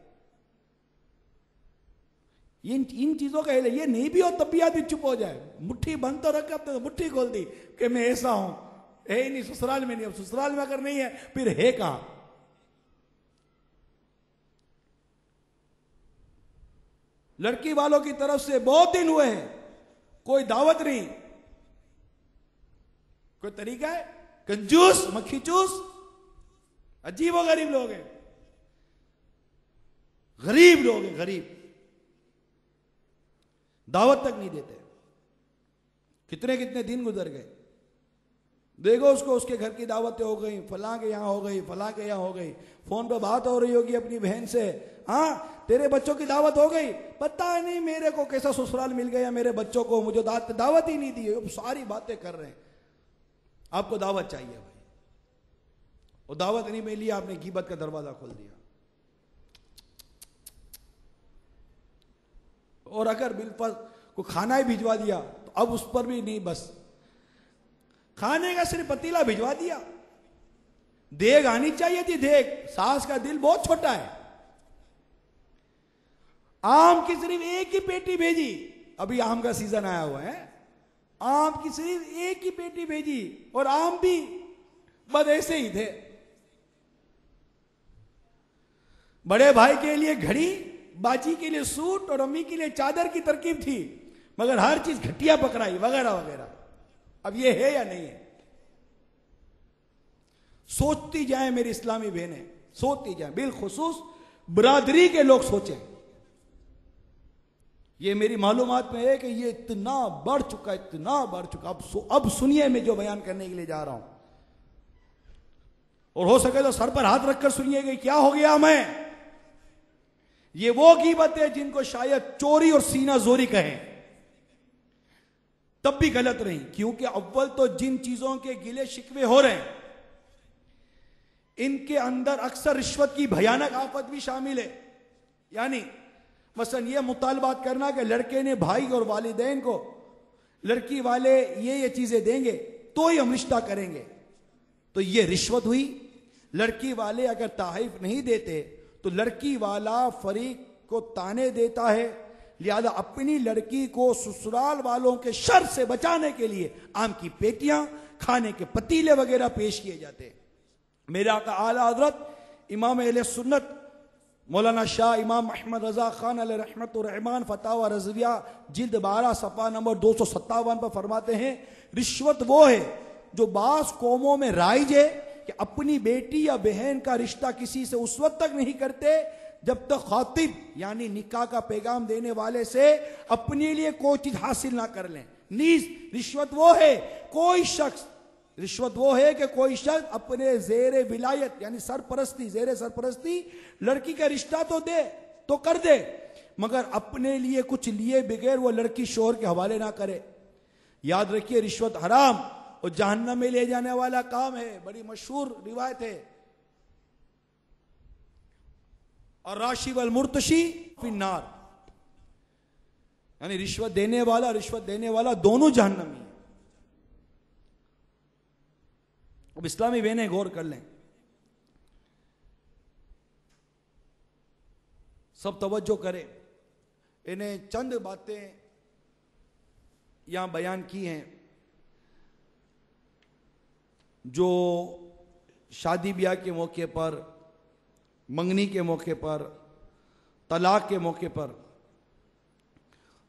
S2: इन चीजों का ये नहीं भी हो तब भी आदमी चुप हो जाए। मुट्ठी बंद तो रखा, तो मुट्ठी खोल दी कि मैं ऐसा हूं, है ही नहीं, ससुराल में नहीं। अब ससुराल में अगर नहीं है फिर है कहां? लड़की वालों की तरफ से बहुत दिन हुए हैं, कोई दावत नहीं, कोई तरीका है? कंजूस मक्खी चूस, अजीब व गरीब लोग हैं, गरीब लोग हैं, गरीब, दावत तक नहीं देते। कितने कितने दिन गुजर गए, देखो उसको, उसके घर की दावतें हो गई, फलां के यहां हो गई, फलां के यहां हो गई, फोन पे बात हो रही होगी अपनी बहन से, हाँ तेरे बच्चों की दावत हो गई, पता नहीं मेरे को कैसा ससुराल मिल गया मेरे बच्चों को, मुझे दावत ही नहीं दी। सारी बातें कर रहे हैं, आपको दावत चाहिए भाई, और दावत नहीं मिली, आपने गीबत का दरवाजा खोल दिया। और अगर बिल्कुल को खाना ही भिजवा दिया तो अब उस पर भी नहीं, बस खाने का सिर्फ पतीला भिजवा दिया, देग आनी चाहिए थी, देग। सास का दिल बहुत छोटा है। आम की सिर्फ एक ही पेटी भेजी, अभी आम का सीजन आया हुआ है, आम की सिर्फ एक ही पेटी भेजी, और आम भी बस ऐसे ही थे। बड़े भाई के लिए घड़ी, बाजी के लिए सूट और अम्मी के लिए चादर की तरकीब थी, मगर हर चीज घटिया पकड़ाई वगैरह वगैरह। अब ये है या नहीं है? सोचती जाए मेरी इस्लामी बहनें, सोचती जाए, बिलखुसूस बरादरी के लोग सोचें। ये मेरी मालूमात में है कि ये इतना बढ़ चुका, इतना बढ़ चुका। अब सुनिए मैं जो बयान करने के लिए जा रहा हूं, और हो सके तो सर पर हाथ रखकर सुनिएगा क्या हो गया मैं। ये वो गीबत है जिनको शायद चोरी और सीना जोरी कहें, तब भी गलत नहीं, क्योंकि अव्वल तो जिन चीजों के गिले शिकवे हो रहे हैं इनके अंदर अक्सर रिश्वत की भयानक आफत भी शामिल है। यानी मसलन ये मुतालबात करना कि लड़के ने भाई और वालिदैन को, लड़की वाले ये चीजें देंगे तो ही हम रिश्ता करेंगे, तो ये रिश्वत हुई। लड़की वाले अगर तारीफ नहीं देते तो लड़की वाला फरीक को ताने देता है, लिहाजा अपनी लड़की को ससुराल वालों के शर से बचाने के लिए आम की पेटियां, खाने के पतीले वगैरह पेश किए जाते हैं। मेरा आका आला हजरत इमाम अहले सुन्नत मौलाना शाह इमाम अहमद रजा खान अलैहि रहमतुर रहमान फतावा रज़विया जिल्द 12 सफ़ा नंबर 257 पर फरमाते हैं, रिश्वत वो है जो बास कौमों में राइज है कि अपनी बेटी या बहन का रिश्ता किसी से उस वक्त तक नहीं करते जब तक खातिब यानी निकाह का पैगाम देने वाले से अपने लिए कोई चीज हासिल ना कर लें। नीज रिश्वत वो है कोई शख्स रिश्वत वो है कि कोई शख्स अपने जेर विलायत यानी सरपरस्ती, जेर सरपरस्ती लड़की का रिश्ता तो दे तो कर दे, मगर अपने लिए कुछ लिए बगैर वो लड़की शोहर के हवाले ना करे। याद रखिए, रिश्वत हराम और जहन्नम में ले जाने वाला काम है। बड़ी मशहूर रिवायत है, और राशि वल मुर्तशी फिन्नार, यानी रिश्वत देने वाला दोनों जहन्नमी है। अब इस्लामी बहनें गौर कर लें, सब तवज्जो करें। इन्हें चंद बातें यहां बयान की हैं जो शादी ब्याह के मौके पर, मंगनी के मौके पर, तलाक के मौके पर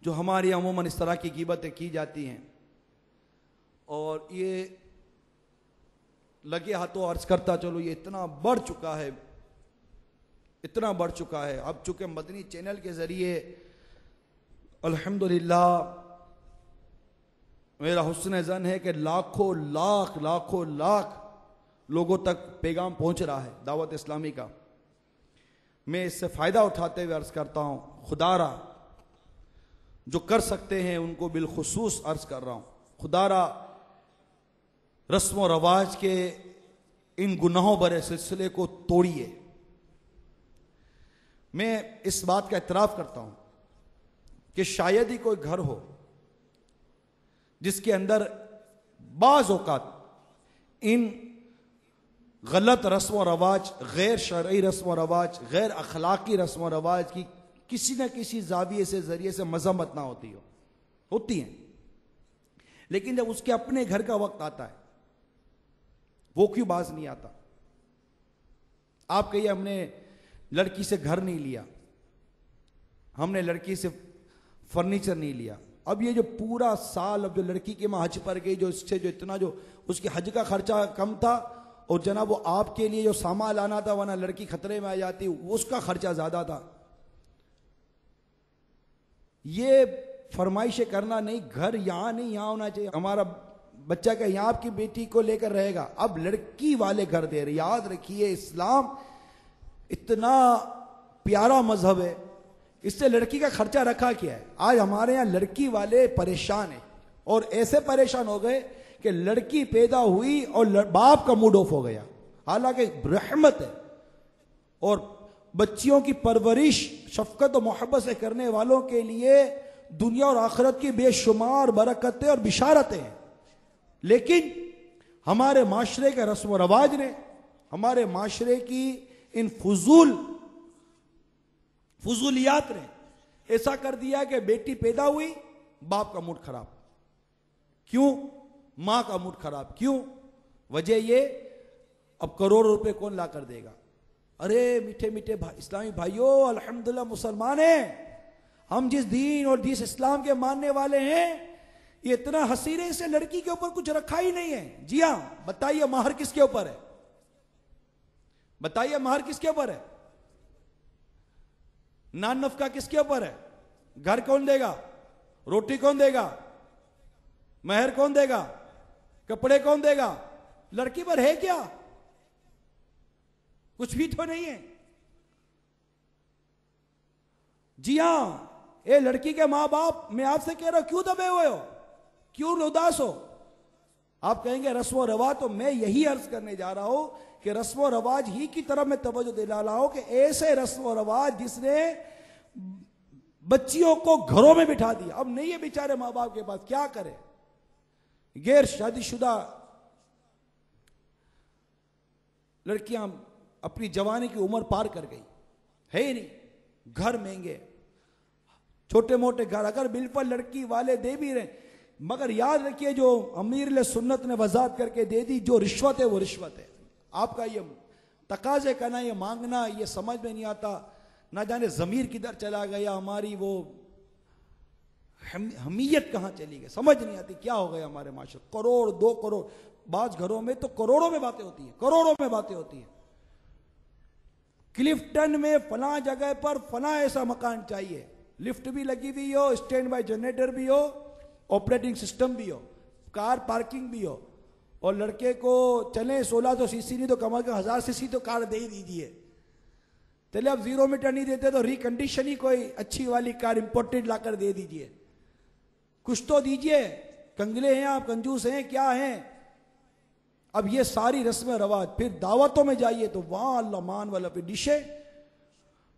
S2: जो हमारे यहाँ अमूमन इस तरह की ग़ीबतें की जाती हैं। और ये लगे हाथों अर्ज करता चलो, ये इतना बढ़ चुका है, इतना बढ़ चुका है। अब चूंकि मदनी चैनल के ज़रिए अल्हम्दुलिल्लाह मेरा हुस्न ज़न है कि लाखों लाख लोगों तक पैगाम पहुंच रहा है दावत इस्लामी का। मैं इससे फ़ायदा उठाते हुए अर्ज़ करता हूँ, खुदारा जो कर सकते हैं उनको बिलखुसूस अर्ज़ कर रहा हूँ, खुदारा रस्म व रवाज के इन गुनाहों भरे सिलसिले को तोड़िए। मैं इस बात का इतराफ़ करता हूँ कि शायद ही कोई घर हो जिसके अंदर बाज़ औक़ात इन गलत रस्म व रवाज, गैर शरई रस्म व रवाज, गैर अखलाकी रस्म व रवाज की किसी न किसी जाविये से जरिए से मजम्मत ना होती हैं, लेकिन जब उसके अपने घर का वक्त आता है वो क्यों बाज नहीं आता। आप कहिए हमने लड़की से घर नहीं लिया, हमने लड़की से फर्नीचर नहीं लिया। अब ये जो पूरा साल, अब जो लड़की के माँ हज पर गई, जो इससे जो इतना जो उसके हज का खर्चा कम था, और जनाब वो आपके लिए जो सामान लाना था वरना लड़की खतरे में आ जाती, उसका खर्चा ज्यादा था। ये फरमाइशें करना नहीं, घर यहां नहीं यहां होना चाहिए, हमारा बच्चा का यहां आपकी बेटी को लेकर रहेगा। अब लड़की वाले घर दे रहे। याद रखिए, इस्लाम इतना प्यारा मजहब है, इससे लड़की का खर्चा रखा क्या है। आज हमारे यहां लड़की वाले परेशान हैं, और ऐसे परेशान हो गए कि लड़की पैदा हुई और बाप का मूड ऑफ हो गया, हालांकि रहमत है। और बच्चियों की परवरिश शफकत और मोहब्बत से करने वालों के लिए दुनिया और आखिरत की बेशुमार बरकतें और बिशारतें हैं, लेकिन हमारे माशरे के रस्म व रवाज ने, हमारे माशरे की इन फजूलियात ने ऐसा कर दिया कि बेटी पैदा हुई, बाप का मूड खराब। क्यों? मां का मूड खराब। क्यों? वजह ये, अब करोड़ रुपए कौन ला कर देगा। अरे मीठे मीठे इस्लामी भाइयों, अल्हम्दुलिल्लाह मुसलमान हैं हम, जिस दीन और जिस इस्लाम के मानने वाले हैं, ये इतना हसीने से लड़की के ऊपर कुछ रखा ही नहीं है। जी हां, बताइए महर किसके ऊपर है, बताइए महर किसके ऊपर है, नान नफका किसके ऊपर है, घर कौन देगा, रोटी कौन देगा, महर कौन देगा, कपड़े कौन देगा, लड़की पर है क्या, कुछ भी तो नहीं है। जी हां, ये लड़की के मां बाप, मैं आपसे कह रहा हूं, क्यों दबे हुए हो, क्यों उदास हो। आप कहेंगे रस्म व रवाज, तो मैं यही अर्ज करने जा रहा हूं कि रस्म व रवाज ही की तरफ मैं तवज्जो दिला रहा हूं कि ऐसे रस्म व रवाज जिसने बच्चियों को घरों में बिठा दिया। अब नहीं है बेचारे मां बाप के पास, क्या करे। गैर शादीशुदा लड़कियां अपनी जवानी की उम्र पार कर गई, है ही नहीं, घर महंगे, छोटे मोटे घर, अगर बिल्कुल लड़की वाले दे भी रहे, मगर याद रखिए जो अमीर सुन्नत ने वजाहत करके दे दी, जो रिश्वत है वो रिश्वत है। आपका ये तकाजे करना, ये मांगना, ये समझ में नहीं आता। ना जाने जमीर किधर चला गया, हमारी वो हमीयत कहां चली गई, समझ नहीं आती क्या हो गया हमारे माशरे। करोड़ 2 करोड़, बाज घरों में तो करोड़ों में बातें होती है, करोड़ों में बातें होती है। क्लिफ्टन में फला जगह पर फला ऐसा मकान चाहिए, लिफ्ट भी लगी हुई हो, स्टैंड बाय जनरेटर भी हो, ऑपरेटिंग सिस्टम भी हो, कार पार्किंग भी हो, और लड़के को चले 1600 सीसी नहीं तो कम से कम 1000 सीसी तो कार दे ही दीजिए। चले अब 0 मीटर नहीं देते तो रिकंडीशन ही कोई अच्छी वाली कार इंपोर्टेड लाकर दे दीजिए, कुछ तो दीजिए। कंगले हैं आप, कंजूस हैं, क्या हैं? अब ये सारी रस्म रवाज। फिर दावतों में जाइए तो वहां अल्लाह मान वाला फिर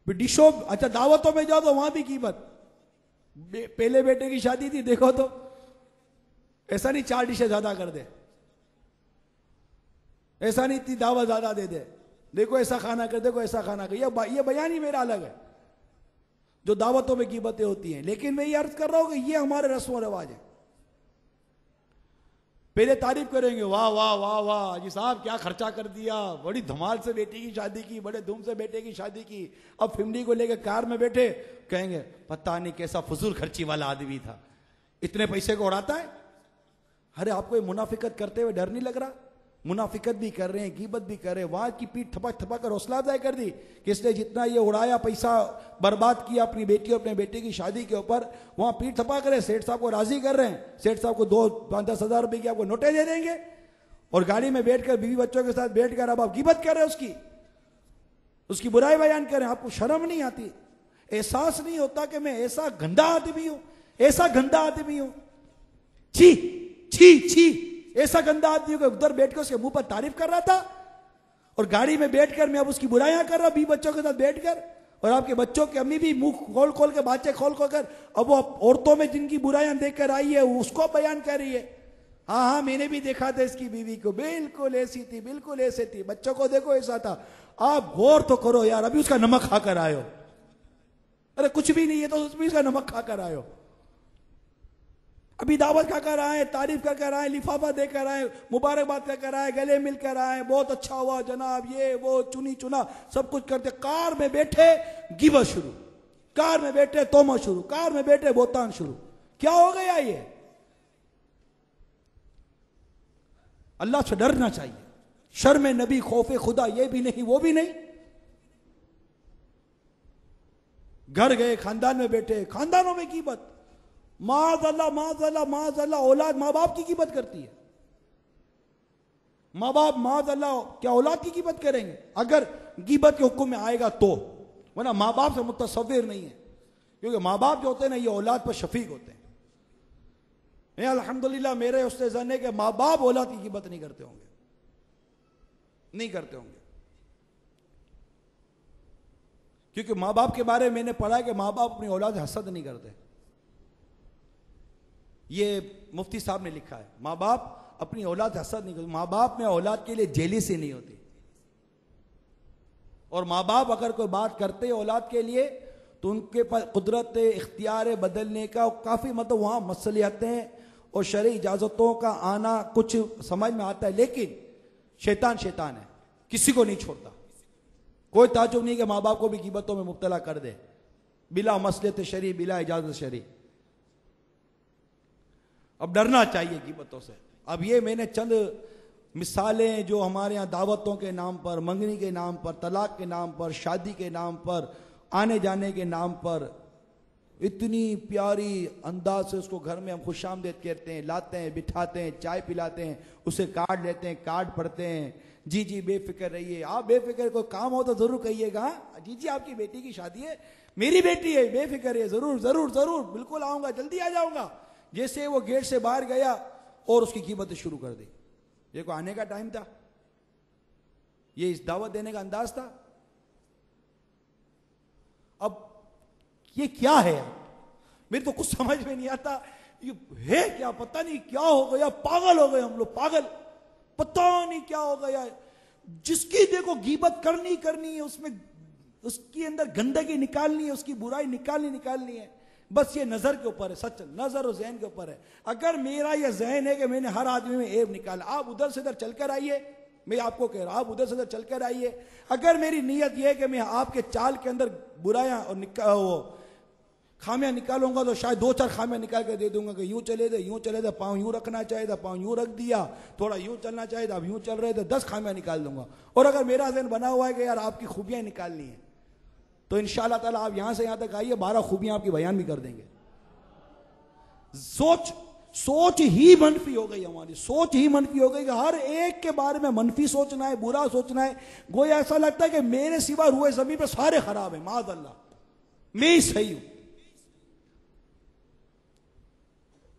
S2: डिशो। अच्छा दावतों में जाओ तो वहां भी कीमत। पहले बेटे की शादी थी, देखो तो ऐसा नहीं 4 डिशें ज्यादा कर दे, ऐसा नहीं इतनी दावत ज्यादा दे दे, देखो ऐसा खाना कर, देखो ऐसा खाना कर। ये बयान ही मेरा अलग है जो दावतों में कीमतें होती हैं। लेकिन मैं ये अर्ज कर रहा हूं कि ये हमारे रस्म रिवाज है। पहले तारीफ करेंगे, वाह वाह वाह वाह जी साहब क्या खर्चा कर दिया, बड़ी धमाल से बेटी की शादी की, बड़े धूम से बेटे की शादी की। अब फैमिली को लेकर कार में बैठे, कहेंगे पता नहीं कैसा फजूल खर्ची वाला आदमी था, इतने पैसे को उड़ाता है। अरे आपको ये मुनाफिकत करते हुए डर नहीं लग रहा? मुनाफिकत भी कर रहे हैं, गीबत भी कर रहे हैं, वहां की पीठ थपक थपक कर हौसला अफजाई कर दी कि इसने जितना ये उड़ाया, पैसा बर्बाद किया अपनी बेटी और अपने बेटे की शादी के ऊपर, वहां पीठ थपा कर सेठ साहब को राजी कर रहे हैं। सेठ साहब को 2-5-10 हजार रुपए की आपको नोटे दे देंगे और गाड़ी में बैठकर बीवी बच्चों के साथ बैठकर अब आप गीबत कर रहे हैं, उसकी बुराई बयान कर रहे हैं। आपको शर्म नहीं आती? एहसास नहीं होता कि मैं ऐसा गंदा आदमी हूं, ऐसा गंदा आदमी हूं? छी छी छी, ऐसा गंदा आदमी को उधर बैठकर उसके मुंह पर तारीफ कर रहा था और गाड़ी में बैठकर मैं अब उसकी बुराइयां कर रहा हूं बीवी बच्चों के साथ बैठकर। और आपके बच्चों की अम्मी भी मुंह खोल खोल के, बातें खोल खोल कर अब वो औरतों में जिनकी बुराइयां देखकर आई है उसको बयान कर रही है। हाँ हाँ मैंने भी देखा था इसकी बीवी को, बिल्कुल ऐसी थी, बिल्कुल ऐसे थी, बच्चों को देखो ऐसा था। आप गौर तो करो यार, अभी उसका नमक खाकर आयो। अरे कुछ भी नहीं है तो उसमें उसका नमक खाकर आयो, अभी दावत खाकर आए, तारीफ कर आए, लिफाफा देकर आए, मुबारकबाद कर आए, गले मिलकर आए, बहुत अच्छा हुआ जनाब, ये वो चुनी चुना सब कुछ करते। कार में बैठे गिबत शुरू, कार में बैठे तोमा शुरू, कार में बैठे बोतान शुरू। क्या हो गया ये? अल्लाह से डरना चाहिए। शर्म नबी, खौफे खुदा, ये भी नहीं वो भी नहीं। घर गए, खानदान में बैठे, खानदानों में कीमत, माज़अल्लाह माज़अल्लाह माज़अल्लाह। औलाद माँ बाप की कीमत करती है। माँ बाप माज़अल्लाह क्या औलाद की कीमत करेंगे? अगर गिबत के हुक्म में आएगा तो, वरना माँ बाप से मुतसव्विर नहीं है, क्योंकि माँ बाप जो होते हैं ना ये औलाद पर शफीक होते हैं। मैं अल्हम्दुलिल्लाह मेरे उससे जन है कि माँ बाप औलाद की कीमत नहीं करते होंगे, नहीं करते होंगे। क्योंकि माँ बाप के बारे में मैंने पढ़ा है कि माँ बाप अपनी औलाद हसद नहीं करते। ये मुफ्ती साहब ने लिखा है, माँ बाप अपनी औलाद हसद नहीं करते। माँ बाप में औलाद के लिए जेलसी नहीं होती। और माँ बाप अगर कोई बात करते औलाद के लिए तो उनके पास कुदरत इख्तियार बदलने का काफ़ी, मतलब वहाँ मसले आते हैं और शरई इजाज़तों का आना कुछ समझ में आता है। लेकिन शैतान शैतान है, किसी को नहीं छोड़ता। कोई ताजुब नहीं कि माँ बाप को भी गिबतों में मुब्तला कर दे बिला मसलहत शरी, बिला इजाज़त शरी। अब डरना चाहिए गिबतों से। अब ये मैंने चंद मिसालें जो हमारे यहाँ दावतों के नाम पर, मंगनी के नाम पर, तलाक के नाम पर, शादी के नाम पर, आने जाने के नाम पर इतनी प्यारी अंदाज से उसको घर में हम खुशामदीद कहते हैं, लाते हैं, बिठाते हैं, चाय पिलाते हैं, उसे कार्ड लेते हैं, कार्ड पढ़ते हैं, जी जी बेफिक्र रहिए। आप बेफिक्र, कोई काम हो तो जरूर कहिएगा, जी जी आपकी बेटी की शादी है, मेरी बेटी है, बेफिक्र है, जरूर जरूर जरूर बिल्कुल आऊंगा, जल्दी आ जाऊंगा। जैसे वो गेट से बाहर गया और उसकी कीमतें शुरू कर दी। देखो आने का टाइम था, ये इस दावत देने का अंदाज था। अब ये क्या है? मेरे तो कुछ समझ में नहीं आता, ये है क्या? पता नहीं क्या हो गया, पागल हो गए हम लोग, पागल, पता नहीं क्या हो गया। जिसकी देखो गीबत करनी है, उसमें उसके अंदर गंदगी निकालनी है, उसकी बुराई निकालनी है। बस ये नजर के ऊपर है, सच नजर और जहन के ऊपर है। अगर मेरा यह जहन है कि मैंने हर आदमी में ऐब निकाला, आप उधर से इधर चलकर आइए, मैं आपको कह रहा हूं आप उधर से इधर चलकर आइए। अगर मेरी नीयत यह है कि मैं आपके चाल के अंदर बुराइयां और खामियां निकालूंगा तो शायद 2-4 खामियां निकाल कर दे दूंगा कि यूं चले थे, पाँव यूं रखना चाहिए था, पाँव यूं रख दिया, थोड़ा यूं चलना चाहिए था, अब यूं चल रहे थे, 10 खामियां निकाल दूंगा। और अगर मेरा जहन बना हुआ है कि यार आपकी खूबियां निकालनी है, तो इंशाअल्लाह ताला आप यहां से यहां तक आइए, 12 खूबियां आपकी बयान भी कर देंगे। सोच ही मनफी हो गई, हमारी सोच ही मनफी हो गई कि हर एक के बारे में मनफी सोचना है, बुरा सोचना है। गोया ऐसा लगता है कि मेरे सिवा रुए जमीन पे सारे खराब हैं, माद अल्लाह, मैं ही सही हूं।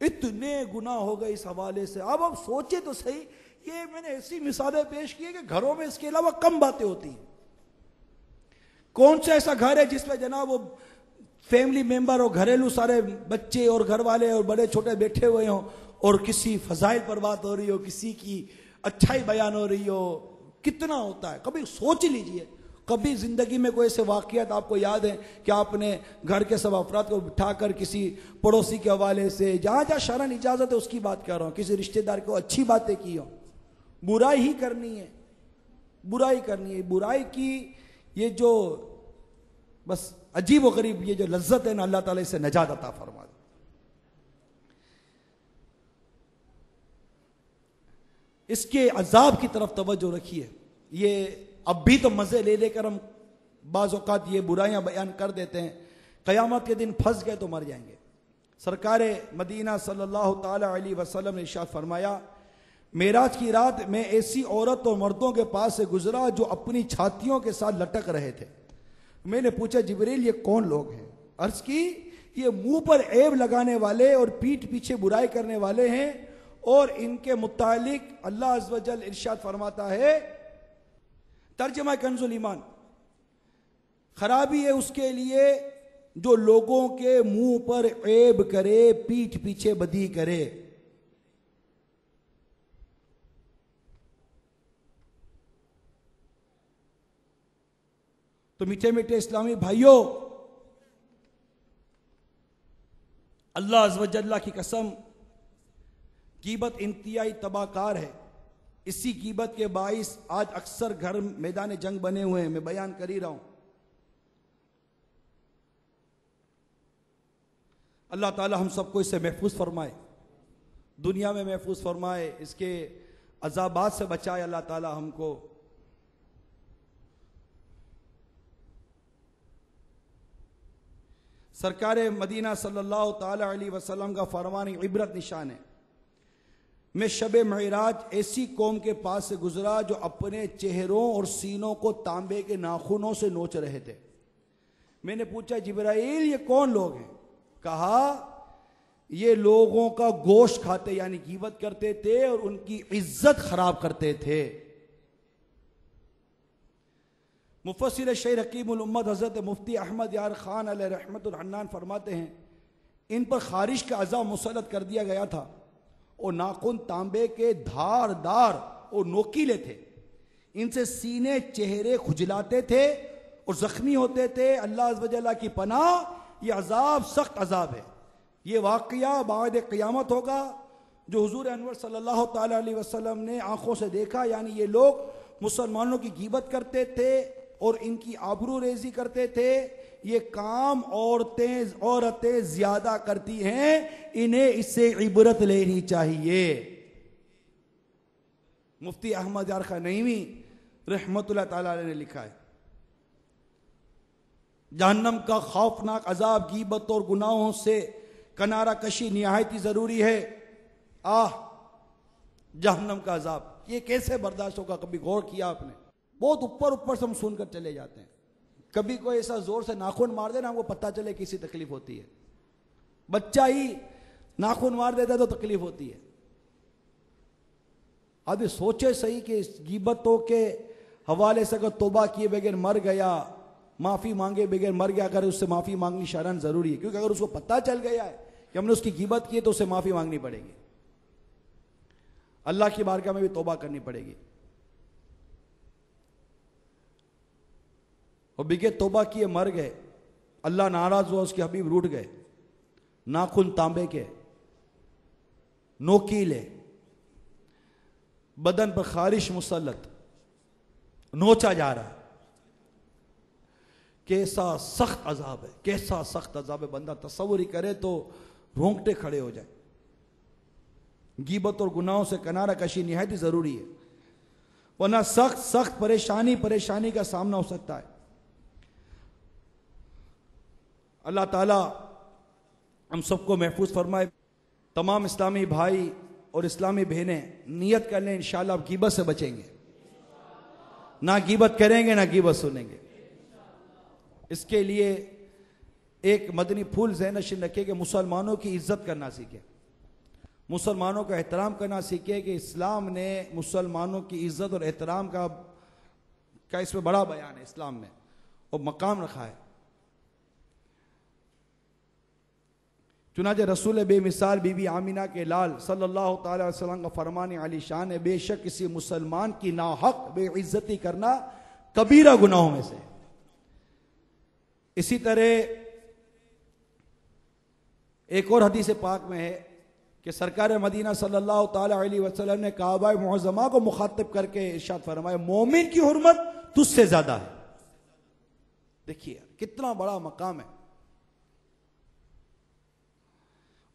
S2: इतने गुनाह हो गए इस हवाले से। अब सोचे तो सही, ये मैंने ऐसी मिसालें पेश की है कि घरों में इसके अलावा कम बातें होती हैं। कौन सा ऐसा घर है जिसमें जनाब वो फैमिली मेंबर और घरेलू सारे बच्चे और घर वाले और बड़े छोटे बैठे हुए हों और किसी फजाइल पर बात हो रही हो, किसी की अच्छाई बयान हो रही हो। कितना होता है, कभी सोच लीजिए, कभी जिंदगी में कोई ऐसे वाकयात आपको याद है कि आपने घर के सब अफराद को बिठाकर किसी पड़ोसी के हवाले से, जहां जहां शरन इजाजत है उसकी बात कर रहा हूं, किसी रिश्तेदार को अच्छी बातें की हो, बुराई ही करनी है, बुराई करनी है। बुराई की ये जो बस अजीब व गरीब ये जो लज्जत है ना, अल्लाह ताला इससे नजात अता फरमा दे। इसके अजाब की तरफ तवज्जो रखिए। ये अब भी तो मजे ले लेकर हम बाज़ औक़ात ये बुराइयां बयान कर देते हैं, क़यामत के दिन फंस गए तो मर जाएंगे। सरकारे मदीना सल्लल्लाहु ताला अलैहि वसल्लम ने इरशाद फरमाया, मेराज की रात में ऐसी औरत और मर्दों के पास से गुजरा जो अपनी छातियों के साथ लटक रहे थे। मैंने पूछा, जिब्रील ये कौन लोग हैं? अर्ज की, ये मुंह पर ऐब लगाने वाले और पीठ पीछे बुराई करने वाले हैं। और इनके मुतालिक अल्लाह अज़्ज़ व जल इरशाद फरमाता है, तर्जुमा कंजुल ईमान, खराबी है उसके लिए जो लोगों के मुंह पर ऐब करे, पीठ पीछे बदी करे। तो मीठे मीठे इस्लामी भाइयों, अल्लाह अज़्ज़ व जल्ला की कसम, गीबत इंतहाई तबाहकार है। इसी गीबत के बाइस आज अक्सर घर मैदान जंग बने हुए हैं, मैं बयान कर ही रहा हूं। अल्लाह ताला हम सबको इससे महफूज फरमाए, दुनिया में महफूज फरमाए, इसके अजाबात से बचाए अल्लाह ताला हमको। सरकार मदीना सल्लल्लाहु ताला अलैहि वसल्लम का फरमान इबरत निशान है। मैं शबे मेराज ऐसी कौम के पास से गुजरा जो अपने चेहरों और सीनों को तांबे के नाखूनों से नोच रहे थे। मैंने पूछा, जिब्राइल ये कौन लोग हैं? कहा, ये लोगों का गोश्त खाते यानी गीबत करते थे और उनकी इज्जत खराब करते थे। मुफस्सिर शेर हकीमुल उम्मत हजरत मुफ्ती अहमद यार खान अलैहि रहमतुल हन्नान फरमाते हैं, इन पर खारिश का अज़ाब मुसल्लत कर दिया गया था और नाखून तांबे के धारदार और नोकीले थे। इनसे सीने चेहरे खुजलाते थे और जख्मी होते थे। अल्लाह अज़्ज़ व जल्ला की पनाह, ये अजाब सख्त अजाब है। ये वाक़या बाद क़यामत होगा जो हुजूर अनवर सल्लल्लाहु ताला अलैहि वसल्लम ने आंखों से देखा। यानी ये लोग मुसलमानों की गीबत करते थे और इनकी आबरू रेजी करते थे। ये काम औरतें ज्यादा करती हैं, इन्हें इससे इबरत लेनी चाहिए। मुफ्ती अहमद यार खान नईमी रहमतुल्लाह ताला अलैह ने लिखा है, जहन्नम का खौफनाक अजाब गीबत और गुनाहों से किनारा कशी निहायती जरूरी है। जहन्नम का अजाब ये कैसे बर्दाश्त होगा? कभी गौर किया आपने? बहुत ऊपर ऊपर से हम सुनकर चले जाते हैं। कभी कोई ऐसा जोर से नाखून मार देना हमको पता चले किसी तकलीफ होती है। बच्चा ही नाखून मार देता है तो तकलीफ होती है। आदमी सोचे सही कि इस गीबतों के हवाले से अगर तौबा किए बगैर मर गया, माफी मांगे बगैर मर गया, अगर उससे माफी मांगनी शरन जरूरी है। क्योंकि अगर उसको पता चल गया है कि हमने उसकी गीबत की है तो उसे माफी मांगनी पड़ेगी, अल्लाह की बारगाह में भी तौबा करनी पड़ेगी। और बिगे तौबा किए मर गए, अल्लाह नाराज हुआ, उसके हबीब रूठ गए। नाखून तांबे के, नोकीले, बदन पर खारिश मुसल्लत, नोचा जा रहा है। कैसा सख्त अजाब है, कैसा सख्त अजाब है। बंदा तसव्वुर ही करे तो रोंगटे खड़े हो जाए। गीबत और गुनाहों से किनारा कशी निहायत जरूरी है, वरना सख्त सख्त परेशानी का सामना हो सकता है। अल्लाह ताला हम सबको महफूज फरमाए। तमाम इस्लामी भाई और इस्लामी बहनें नियत कर लें, इंशाअल्लाह आप गीबत से बचेंगे, ना गीबत करेंगे ना गीबत सुनेंगे। इसके लिए एक मदनी फूल ज़हन नशीन रखे कि मुसलमानों की इज्जत करना सीखे, मुसलमानों का एहतराम करना सीखे कि इस्लाम ने मुसलमानों की इज्जत और एहतराम का इसमें बड़ा बयान है, इस्लाम ने और मकाम रखा है। चुनांचे रसूल बेमिसाल बीबी आमिना के लाल सल्लल्लाहु ताला अलैहि वसल्लम का फरमान अली शान है, बेशक किसी मुसलमान की नाहक बेइज्जती करना कबीरा गुनाहों में से। इसी तरह एक और हदीस पाक में है कि सरकार मदीना सल्लल्लाहु ताला अलैहि वसल्लम ने काबा मुअज़्ज़मा को मुखातिब करके इरशाद फरमाया, मोमिन की हुर्मत तुझसे ज्यादा है। देखिए कितना बड़ा मकाम है।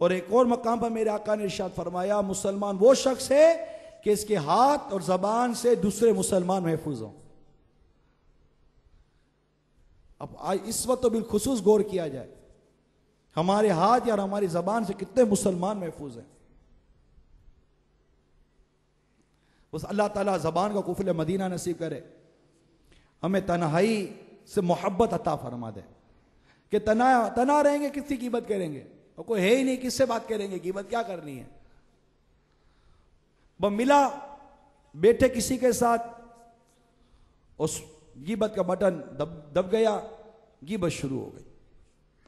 S2: और एक और मकाम पर मेरे आका ने इरशाद फरमाया, मुसलमान वो शख्स है कि इसके हाथ और जबान से दूसरे मुसलमान महफूज हों। अब इस वक्त तो बिलखुसूस गौर किया जाए, हमारे हाथ या हमारी जबान से कितने मुसलमान महफूज हैं। बस अल्लाह ताला जबान का कुफल मदीना नसीब करे, हमें तन्हाई से मोहब्बत अता फरमा दे कि तना रहेंगे, किसकी कीमत करेंगे, और कोई है ही नहीं, किससे बात करेंगे, कीमत क्या करनी है। बस मिला बैठे किसी के साथ, उस गिबत का बटन दब गया, गिबत शुरू हो गई।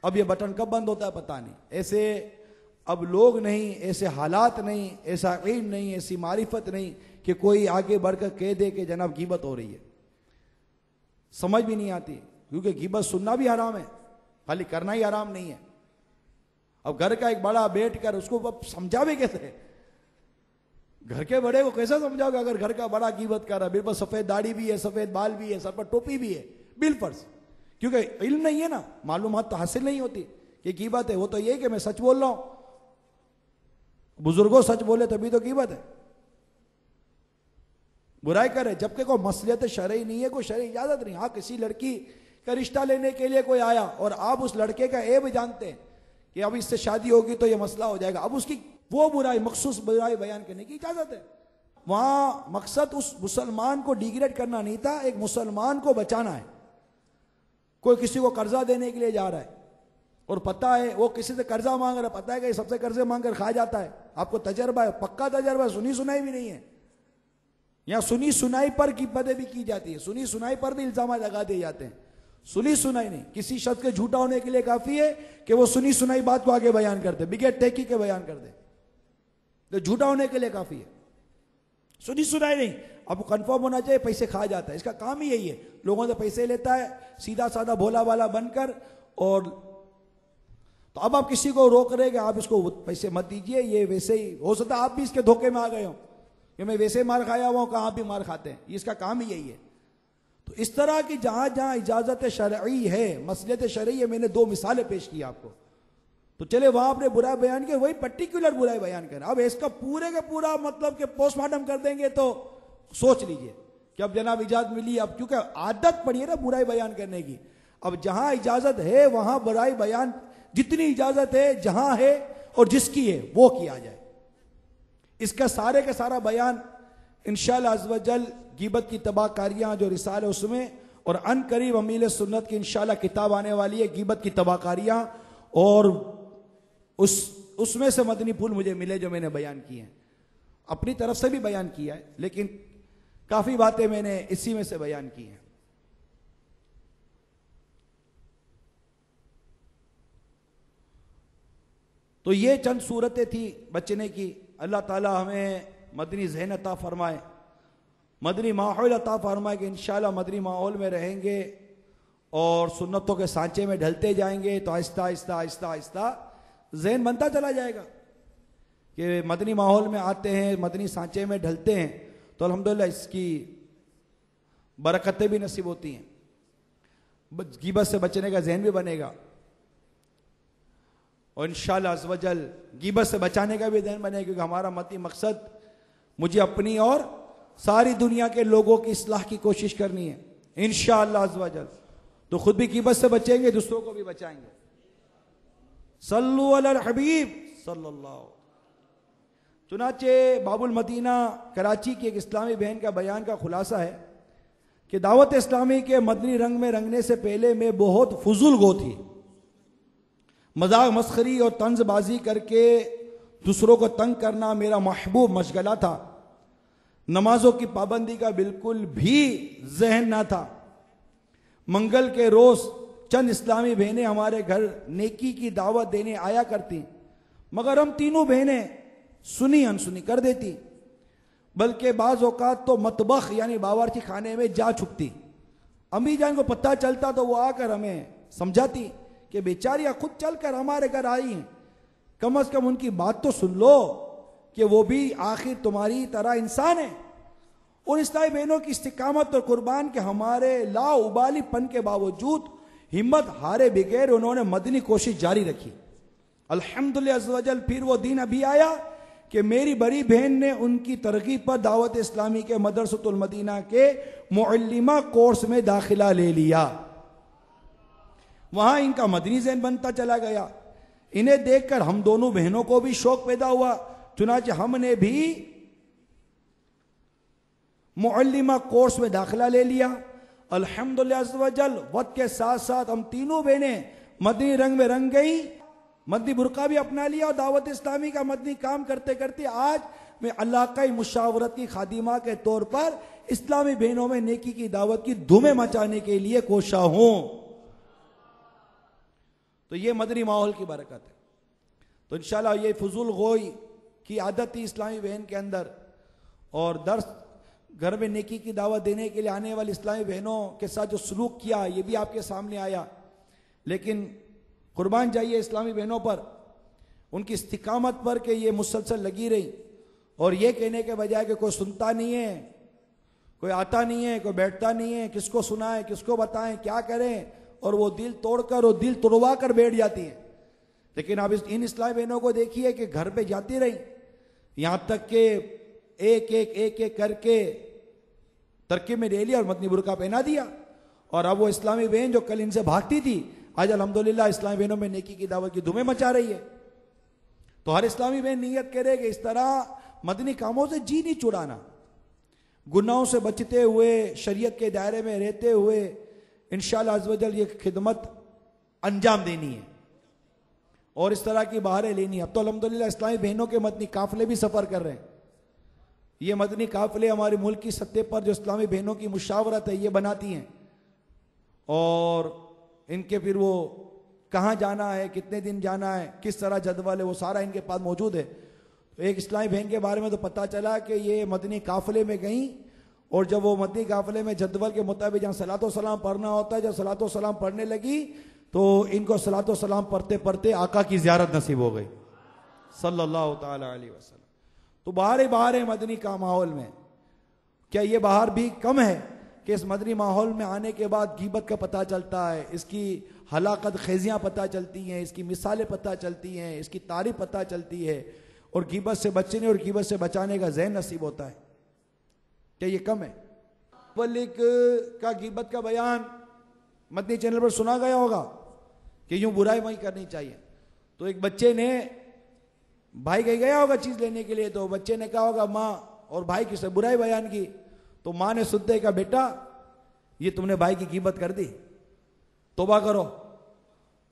S2: अब ये बटन कब बंद होता है पता नहीं। ऐसे अब लोग नहीं, ऐसे हालात नहीं, ऐसा इल्म नहीं, ऐसी मारिफत नहीं कि कोई आगे बढ़कर कह दे कि जनाब गिबत हो रही है। समझ भी नहीं आती, क्योंकि गिबत सुनना भी हराम है, खाली करना ही हराम नहीं है। अब घर का एक बड़ा बैठ कर उसको अब समझावे कैसे, घर के बड़े को कैसे समझाओगे अगर घर का बड़ा गिबत कर रहा है। बिल पर सफेद दाढ़ी भी है, सफेद बाल भी है, सर पर टोपी भी है, बिल फर्ज, क्योंकि इल्म नहीं है ना, मालूमात तो हासिल नहीं होती कि गिबत है। वो तो ये कि मैं सच बोल रहा हूं, बुजुर्गों सच बोले तभी तो गिबत है। बुराई करे जबकि कोई मसलियत शरई नहीं है, कोई शरई इजाजत नहीं। हाँ, किसी लड़की का रिश्ता लेने के लिए कोई आया और आप उस लड़के का ऐब जानते हैं कि अब इससे शादी होगी तो ये मसला हो जाएगा, अब उसकी वो बुराई, मखसूस बुराई बयान करने की इजाजत है। वहां मकसद उस मुसलमान को डिग्रेड करना नहीं था, एक मुसलमान को बचाना है। कोई किसी को कर्जा देने के लिए जा रहा है और पता है वो किसी से कर्जा मांग रहा है, पता है कि सबसे कर्जे मांग कर खा जाता है, आपको तजर्बा है, पक्का तजर्बा है, सुनी सुनाई भी नहीं है। यहां सुनी सुनाई पर की पदे भी की जाती है, सुनी सुनाई पर भी इल्जाम लगा दिए जाते हैं। सुनी सुनाई नहीं, किसी शख्स के झूठा होने के लिए काफी है कि वो सुनी सुनाई बात को आगे बयान कर दे, बिगैर टेकी के बयान कर दे, तो झूठा होने के लिए काफी है। सुनी सुनाई नहीं, अब कंफर्म होना चाहिए, पैसे खा जाता है, इसका काम ही यही है, लोगों से पैसे लेता है सीधा साधा भोला वाला बनकर। और तो अब आप किसी को रोक रहे कि आप इसको पैसे मत दीजिए, ये वैसे ही हो सकता है आप भी इसके धोखे में आ गए हो कि मैं वैसे मार खाया हुआ हूं, कहां आप भी मार खाते हैं, इसका काम ही यही है। तो इस तरह की जहां जहां इजाजत शरई है, मसलियत शरई है, मैंने दो मिसालें पेश की आपको, तो चले वहां आपने बुरा बयान किया, वही पर्टिकुलर बुराई बयान करें। अब इसका पूरे का पूरा मतलब कि पोस्टमार्टम कर देंगे तो सोच लीजिए कि अब जनाब इजाजत मिली, अब क्योंकि आदत पड़ी है ना बुराई बयान करने की। अब जहां इजाजत है वहां बुराई बयान, जितनी इजाजत है जहां है और जिसकी है वो किया जाए। इसका सारे का सारा बयान इंशाअल्लाह अज़्ज़ व जल गिबत की तबाहकारियां जो रिसाल है उसमें, और अन करीब अमील सुन्नत की इंशाअल्लाह किताब आने वाली है गिबत की तबाहकारियां, और उसमें से मदनी फूल मुझे मिले जो मैंने बयान किए हैं। अपनी तरफ से भी बयान किया है, लेकिन काफी बातें मैंने इसी में से बयान की हैं। तो ये चंद सूरतें थी बचने की। अल्लाह ताला हमें मदनी ज़हन अता फरमाए, मदनी माहौल अता फरमाए कि इंशाअल्लाह मदनी माहौल में रहेंगे और सुन्नतों के सांचे में ढलते जाएंगे तो आहिस्ता आहिस्ता आहिस्ता आहिस्ता ज़हन बनता चला जाएगा कि मदनी माहौल में आते हैं, मदनी सांचे में ढलते हैं तो अल्हम्दुलिल्लाह इसकी बरकतें भी नसीब होती हैं, गिबत से बचने का ज़हन भी बनेगा, और इंशाअल्लाह अज़्ज़ व जल गिबत से बचाने का भी ज़हन बनेगा, क्योंकि हमारा मती मकसद मुझे अपनी और सारी दुनिया के लोगों की इस्लाह की कोशिश करनी है इंशाअल्लाह अज़्ज़ व जल। तो खुद भी गिबत से बचेंगे, दूसरों को भी बचाएंगे। सल्लु अलल हबीब सल्लल्लाहु चुनाचे बाबुल मदीना कराची की एक इस्लामी बहन का बयान का खुलासा है कि दावत इस्लामी के मदनी रंग में रंगने से पहले मैं बहुत फजूल गो थी। मजाक मस्खरी और तंजबाजी करके दूसरों को तंग करना मेरा महबूब मशगला था। नमाजों की पाबंदी का बिल्कुल भी जहन ना था। मंगल के रोज चंद इस्लामी बहनें हमारे घर नेकी की दावत देने आया करती, मगर हम तीनों बहनें सुनी अनसुनी कर देती, बल्कि बाज औकात तो मतबख यानी बावर्ची खाने में जा छुपती। अम्मी जान को पता चलता तो वो आकर हमें समझाती कि बेचारियां खुद चलकर हमारे घर आई हैं, कम से कम उनकी बात तो सुन लो कि वो भी आखिर तुम्हारी तरह इंसान है। उन इस्लामी बहनों की इस्तिकामत और कुर्बान के हमारे लाउबालीपन के बावजूद हिम्मत हारे बगैर उन्होंने मदनी कोशिश जारी रखी। अल्हम्दुलिल्लाह अज़्ज़ व जल फिर वो दिन अभी आया कि मेरी बड़ी बहन ने उनकी तरगीब पर दावत इस्लामी के मदरसतुल मदीना के मुअल्लिमा कोर्स में दाखिला ले लिया। वहां इनका मदनी ज़हन बनता चला गया। इन्हें देखकर हम दोनों बहनों को भी शौक पैदा हुआ। चुनांचे हमने भी मुअल्लिमा कोर्स में दाखिला ले लिया। अल्हम्दुलिल्लाह अज़्ज़ व जल वक्त के साथ साथ हम तीनों बहनें मदनी रंग में रंग गई, मदनी बुरका भी अपना लिया और दावत इस्लामी का मदनी काम करते करते आज मैं इलाकाई मुशावरत की खादिमा के तौर पर इस्लामी बहनों में नेकी की दावत की धूमें मचाने के लिए कोशा हूं। तो ये मदनी माहौल की बरकत है। तो इंशाल्लाह ये फजूल गोई की आदत थी इस्लामी बहन के अंदर, और दर्स घर में नेकी की दावत देने के लिए आने वाली इस्लामी बहनों के साथ जो सलूक किया ये भी आपके सामने आया। लेकिन कुर्बान जाइए इस्लामी बहनों पर, उनकी इस्तिकामत पर कि ये मुसलसल लगी रही, और ये कहने के बजाय कि कोई सुनता नहीं है, कोई आता नहीं है, कोई बैठता नहीं है, किसको सुनाएं, किसको बताएं, क्या करें, और वो दिल तोड़कर और दिल तोड़वा कर बैठ जाती है। लेकिन आप इन इस्लामी बहनों को देखिए कि घर पे जाती रही, यहां तक कि एक एक करके तरकीब में ले लिया और मदनी बुरका पहना दिया। और अब वो इस्लामी बहन जो कल इनसे भागती थी आज अल्हम्दुलिल्लाह इस्लामी बहनों में नेकी की दावत की धूमें मचा रही है। तो हर इस्लामी बहन नियत करे कि इस तरह मदनी कामों से जी नहीं चुराना, गुनाहों से बचते हुए शरीयत के दायरे में रहते हुए इंशाअल्लाह अज़्ज़ व जल ये खिदमत अंजाम देनी है और इस तरह की बहारें लेनी है। अब तो अल्हम्दुलिल्लाह इस्लामी बहनों के मदनी काफिले भी सफर कर रहे हैं। ये मदनी काफिले हमारे मुल्क की सतह पर जो इस्लामी बहनों की मुशावरत है ये बनाती हैं, और इनके फिर वो कहाँ जाना है, कितने दिन जाना है, किस तरह जदवल है, वो सारा इनके पास मौजूद है। तो एक इस्लामी बहन के बारे में तो पता चला कि ये मदनी काफिले में गई, और जब वो मदनी काफिले में जदवल के मुताबिक जहाँ सलातो सलाम पढ़ना होता है, जब सलातो सलाम पढ़ने लगी तो इनको सलातो सलाम पढ़ते पढ़ते आका की ज़ियारत नसीब हो गई सल्लल्लाहु ताला अलैहि वसल्लम। तो बाहर मदनी का माहौल में क्या ये बाहर भी कम है कि इस मदनी माहौल में आने के बाद गीबत का पता चलता है, इसकी हलाकत खेजियाँ पता चलती हैं, इसकी मिसालें पता चलती हैं, इसकी तारीफ पता चलती है, और गीबत से बचने और गीबत से बचाने का ज़हन नसीब होता है। क्या ये कम है? पब्लिक का गीबत का बयान मदनी चैनल पर सुना गया होगा कि यूं बुराई वही करनी चाहिए। तो एक बच्चे ने, भाई कहीं गया होगा चीज लेने के लिए, तो बच्चे ने कहा होगा माँ और भाई की बुराई बयान की, तो माँ ने सुनते कहा बेटा ये तुमने भाई की गीबत कर दी, तौबा करो,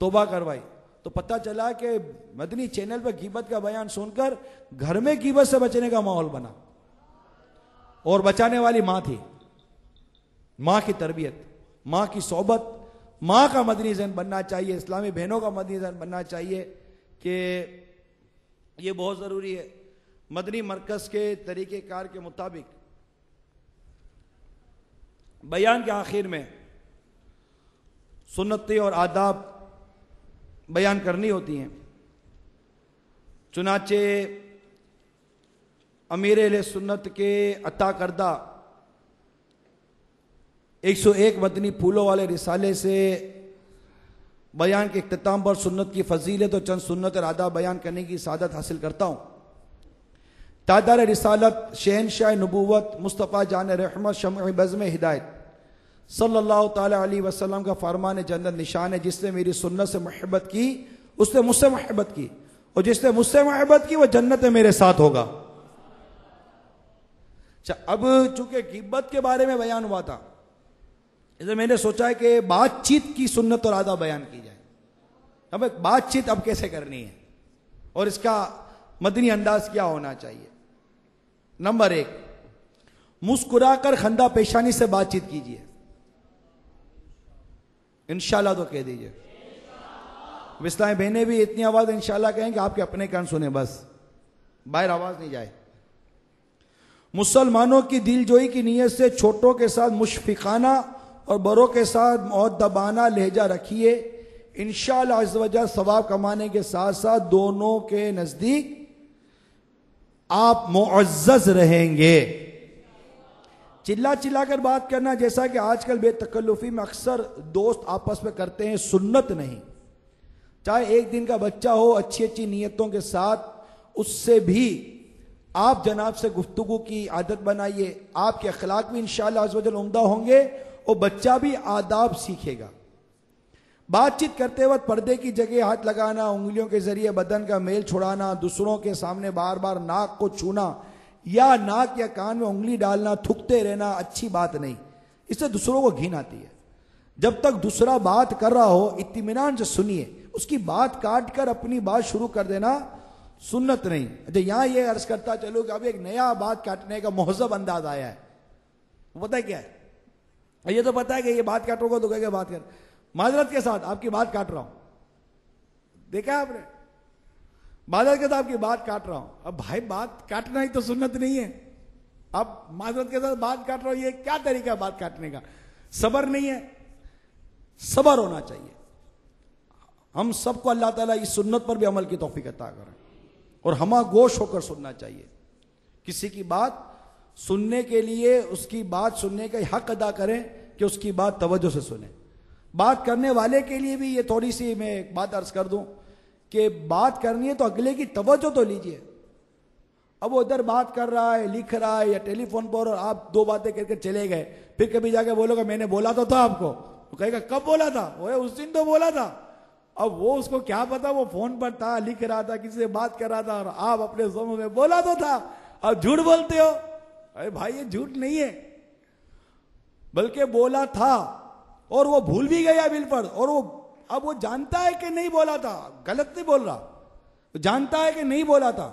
S2: तौबा करवाई। तो पता चला कि मदनी चैनल पर गीबत का बयान सुनकर घर में गीबत से बचने का माहौल बना, और बचाने वाली माँ थी। माँ की तरबियत, माँ की सोबत, माँ का मदनी ज़हन बनना चाहिए, इस्लामी बहनों का मदनी ज़हन बनना चाहिए कि ये बहुत ज़रूरी है। मदनी मरकज़ के तरीक़ेकार के मुताबिक बयान के आखिर में सुन्नतें और आदाब बयान करनी होती हैं। चुनाचे अमीर अहले सुन्नत के अता करदा 101 मदनी फूलों वाले रिसाले से बयान के इख्तिताम पर सुन्नत की फजीलत और चंद सुन्नत और आदाब बयान करने की सादत हासिल करता हूँ। तादार रिसालत शहनशाह नबूवत मुस्तफ़ा जान रहमत शम्अ बज़्म हिदायत सल्लल्लाहु ताला अलैहि वसल्लम का फरमान जन्नत निशान है, जिसने मेरी सुन्नत से मोहब्बत की उसने मुझसे मोहब्बत की, और जिसने मुझसे मोहब्बत की वह जन्नत में मेरे साथ होगा। अच्छा, अब चूंकि गिब्बत के बारे में बयान हुआ था, इसलिए मैंने सोचा है कि बातचीत की सुन्नत और आदाब बयान की जाए। अब बातचीत अब कैसे करनी है और इसका मदनी अंदाज क्या होना चाहिए। नंबर 1, मुस्कुराकर खंदा पेशानी से बातचीत कीजिए। इंशाल्लाह तो कह दीजिए। इस्लामी बहनें भी इतनी आवाज इंशाल्लाह कहें कि आपके अपने कान सुने, बस बाहर आवाज नहीं जाए। मुसलमानों की दिलजोई की नीयत से छोटों के साथ मुशफिकाना और बड़ों के साथ मुअद्दबाना लहजा रखिए। इंशाअल्लाह अज़्ज़ व जल सवाब कमाने के साथ साथ दोनों के नजदीक आप मुअज़्ज़ज़ रहेंगे। चिल्ला चिल्ला कर बात करना, जैसा कि आजकल बेतकल्लुफी में अक्सर दोस्त आपस में करते हैं, सुन्नत नहीं। चाहे एक दिन का बच्चा हो, अच्छी अच्छी नीयतों के साथ उससे भी आप जनाब से गुफ्तगू की आदत बनाइए। आपके अखलाक भी इंशाअल्लाह अज़्ज़ व जल उम्दा होंगे और बच्चा भी आदाब सीखेगा। बातचीत करते वक्त पर्दे की जगह हाथ लगाना, उंगलियों के जरिए बदन का मेल छुड़ाना, दूसरों के सामने बार बार नाक को छूना या नाक या कान में उंगली डालना, थूकते रहना अच्छी बात नहीं। इससे दूसरों को घिन आती है। जब तक दूसरा बात कर रहा हो इत्मीनान से सुनिए, उसकी बात काट कर अपनी बात शुरू कर देना सुन्नत नहीं। अच्छा, यहां ये अर्ज करता चलो कि अब एक नया बात काटने का मोहज़ब अंदाज आया है। वो पता है क्या है? ये तो पता है कि ये बात काटोगे तो कहेगा बात कर, माजरत के साथ आपकी बात काट रहा हूं। देखा आपने, माजरत के साथ आपकी बात काट रहा हूं। अब भाई बात काटना ही तो सुन्नत नहीं है। अब माजरत के साथ बात काट रहा हूं, ये क्या तरीका है बात काटने का? सबर नहीं है, सबर होना चाहिए। हम सबको अल्लाह ताला इस सुन्नत पर भी अमल की तौफीक अता करें और हमा गोश होकर सुनना चाहिए। किसी की बात सुनने के लिए उसकी बात सुनने का हक अदा करें कि उसकी बात तवज्जो से सुने। बात करने वाले के लिए भी ये थोड़ी सी मैं एक बात अर्ज कर दूं कि बात करनी है तो अगले की तवज्जो तो लीजिए। अब वो उधर बात कर रहा है, लिख रहा है या टेलीफोन पर, और आप दो बातें करके चले गए, फिर कभी जाके बोलोगे मैंने बोला तो था आपको, तो कहेगा कब बोला था? वो उस दिन तो बोला था। अब वो उसको क्या पता, वो फोन पर था, लिख रहा था, किसी से बात कर रहा था, और आप अपने समूह में बोला तो था। अब झूठ बोलते हो। अरे भाई ये झूठ नहीं है, बल्कि बोला था और वो भूल भी गया बिल्कुल। और वो अब वो जानता है कि नहीं बोला था, गलत नहीं बोल रहा, जानता है कि नहीं बोला था,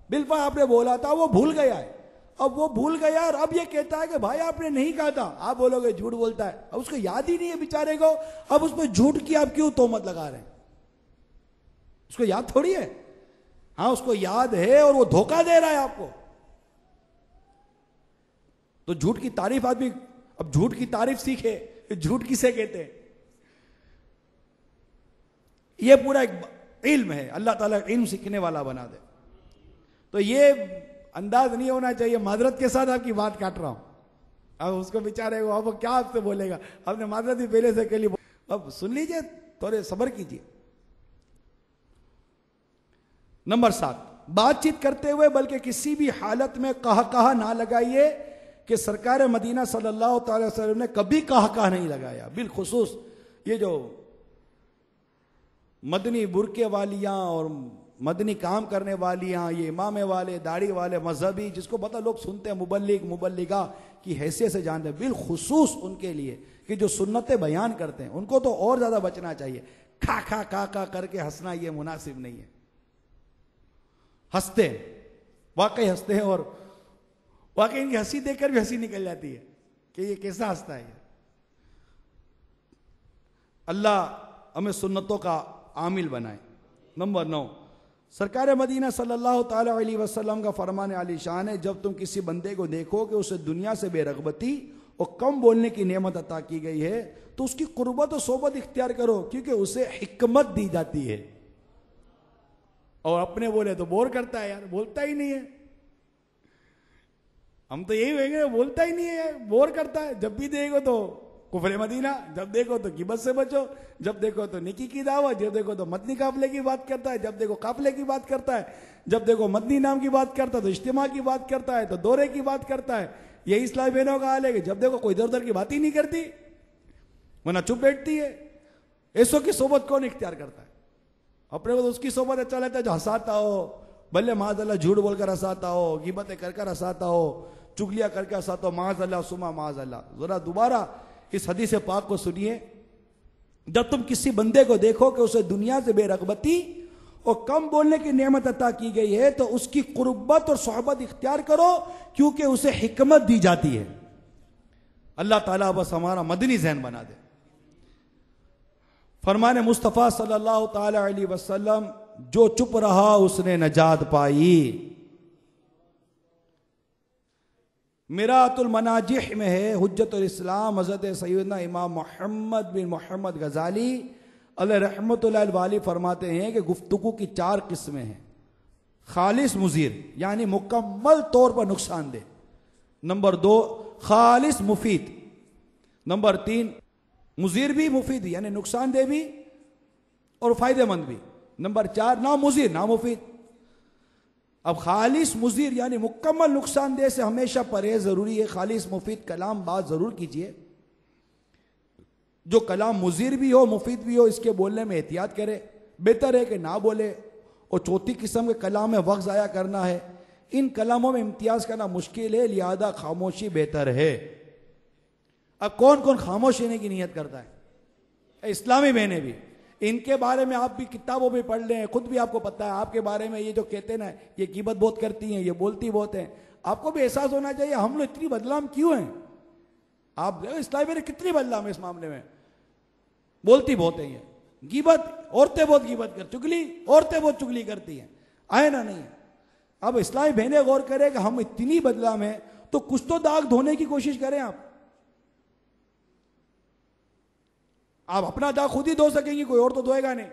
S2: बिल्कुल आपने बोला था, वो भूल गया है। अब वो भूल गया और अब ये कहता है कि भाई आपने नहीं कहा था। आप बोलोगे झूठ बोलता है, अब उसको याद ही नहीं है बेचारे को। अब उस पर झूठ की आप क्यों तोहमत लगा रहे हैं? उसको याद थोड़ी है। हाँ उसको याद है और वो धोखा दे रहा है आपको। तो झूठ की तारीफ आदमी, अब झूठ की तारीफ सीखे, झूठ किसे कहते हैं? ये पूरा एक इल्म है, अल्लाह ताला इल्म सीखने वाला बना दे। तो ये अंदाज नहीं होना चाहिए माजरत के साथ आपकी बात काट रहा हूं। अब उसको बेचारे को अब क्या आपसे बोलेगा, आपने माजरत ही पहले से के लिए। अब सुन लीजिए, थोड़े सब्र कीजिए। नंबर 7, बातचीत करते हुए बल्कि किसी भी हालत में कहा ना लगाइए कि सरकार मदीना सल्लल्लाहु अलैहि वसल्लम ने कभी कहा नहीं लगाया। बिलखुसूस ये जो मदनी बुरके वालियां और मदनी काम करने वालियां, ये इमामे वाले, दाढ़ी वाले, मजहबी, जिसको पता लोग सुनते हैं, मुबल्लिग मुबल्लिगा की हैसियत से जानते हैं, बिलखुसूस उनके लिए कि जो सुन्नतें बयान करते हैं उनको तो और ज्यादा बचना चाहिए। खा खा का करके हंसना ये मुनासिब नहीं है। हंसते वाकई हंसते हैं और वाकई इनकी हंसी देखकर भी हंसी निकल जाती है कि ये कैसा हंसता है। अल्लाह हमें सुन्नतों का आमिल बनाए। नंबर 9, सरकार मदीना सल्लल्लाहु ताला अलैहि वसल्लम का फरमान आली शान है, जब तुम किसी बंदे को देखो कि उसे दुनिया से बेरगबती और कम बोलने की नेमत अता की गई है तो उसकी कुर्बत और सोबत इख्तियार करो, क्योंकि उसे हिकमत दी जाती है। और अपने बोले तो बोर करता है, यार बोलता ही नहीं है। हम तो यही कहेंगे, बोलता ही नहीं है, बोर करता है। जब भी देखो तो कुफरे मदीना, जब देखो तो गिबत से बचो, जब देखो तो निकी की दावत, जब देखो तो मदनी काफले की बात करता है, जब देखो काफले की बात करता है, जब देखो मदनी नाम की बात करता है, तो इज्तिमा की बात करता है, तो दौरे की बात करता है। यही इस्लामी बहनों का हाल है कि जब देखो कोई इधर उधर की बात ही नहीं करती, वरना चुप बैठती है। ऐसों की सोबत कौन इख्तियार करता है? अपने को तो उसकी सोबत अच्छा लगता है जो हंसाता हो, भले माज़अल्लाह झूठ बोलकर हंसाता हो, गिबतें कर हंसाता हो, चुगलियां करके ऐसा तो माज अल्लाह सुमा माज अल्लाह। जरा दोबारा इस हदीस पाक को सुनिए। जब तुम किसी बंदे को देखो कि उसे दुनिया से बेरगबती और कम बोलने की नेमत अता की गई है तो उसकी कुर्बत और सोहबत इख्तियार करो, क्योंकि उसे हिकमत दी जाती है। अल्लाह ताला बस हमारा मदनी ज़हन बना दे। फरमाने मुस्तफ़ा सल्लल्लाहु ताला अलैहि वसल्लम, जो चुप रहा उसने नजात पाई। मिरातुल मनाजिह में है, हुज्जतुल इस्लाम हज़रत सैयदना इमाम मोहम्मद बिन मोहम्मद गजाली अलैहि रहमतुल्लाह वाली फरमाते हैं कि गुफ्तगू की 4 किस्में हैं। खालिस मुजीर यानी मुकम्मल तौर पर नुकसानदेह। नंबर 2 खालिस मुफीद। नंबर 3 मुजीर भी मुफीद यानी नुकसानदेह भी और फायदेमंद भी। नंबर 4 ना मुजीर ना मुफीद। अब खालिस मुजीर यानी मुकम्मल नुकसानदेह से हमेशा परहेज जरूरी है। खालिस मुफीद कलाम बात जरूर कीजिए। जो कलाम मुजीर भी हो मुफीद भी हो, इसके बोलने में एहतियात करे, बेहतर है कि ना बोले। और चौथी किस्म के कलाम में वक्त ज़ाया करना है, इन कलामों में इम्तियाज करना मुश्किल है, लिहाजा खामोशी बेहतर है। अब कौन कौन खामोश रहने की नीयत करता है? इस्लामी बहने भी, इनके बारे में आप भी किताबों में पढ़ लें, खुद भी आपको पता है आपके बारे में। ये जो कहते हैं ना, ये गिबत बहुत करती हैं, ये बोलती बहुत हैं, आपको भी एहसास होना चाहिए हम लोग इतनी बदनाम क्यों हैं। आप इस्लामी बहने कितनी बदनाम है इस मामले में, बोलती बहुत है। ये गिबत, औरतें बहुत गिबत कर, चुगली औरतें बहुत चुगली करती हैं, आए ना नहीं। अब इस्लामी बहने गौर करें कि हम इतनी बदनाम हैं तो कुछ तो दाग धोने की कोशिश करें। आप अपना दाग खुद ही धो सकेंगे, कोई और तो धोएगा नहीं।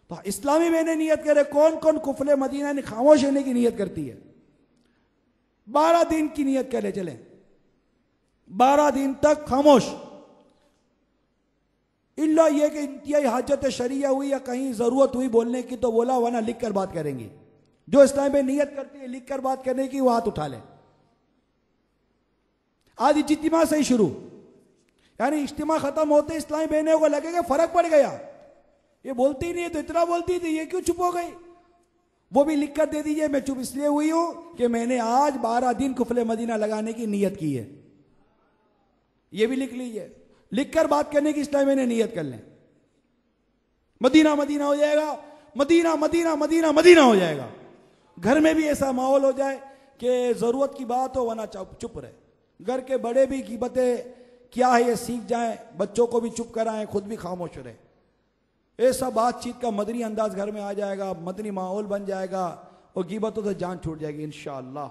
S2: तो इस्लामी बहने नियत करे, कौन कौन कुफले मदीना ने खामोश रहने की नियत करती है? 12 दिन की नियत करे चले, 12 दिन तक खामोश। इल्ला यह कि इंतहाई हाजत शरिया हुई या कहीं जरूरत हुई बोलने की तो बोला, वरना लिख कर बात करेंगी। जो इस्लाम में नियत करती है लिख कर बात करने की, वो हाथ उठा ले। आज इज्तिमा से ही शुरू, यानी इज्तिमा खत्म होते इस्लामी बहनों को लगेगा फर्क पड़ गया, ये बोलती नहीं है तो इतना बोलती थी, ये क्यों चुप हो गई। वो भी लिख कर दे दीजिए, मैं चुप इसलिए हुई हूं कि मैंने आज 12 दिन कुफले मदीना लगाने की नियत की है। ये भी लिख लीजिए, लिखकर बात करने की इस्लामी ने नियत कर लें। मदीना मदीना हो जाएगा, मदीना मदीना मदीना मदीना हो जाएगा। घर में भी ऐसा माहौल हो जाए कि जरूरत की बात हो, वरना चुप रहे। घर के बड़े भी गिबतें क्या है ये सीख जाएं, बच्चों को भी चुप कराएं, खुद भी खामोश रहे। ऐसा बातचीत का मदनी अंदाज घर में आ जाएगा, मदनी माहौल बन जाएगा और गिबतों से जान छूट जाएगी इंशाअल्लाह।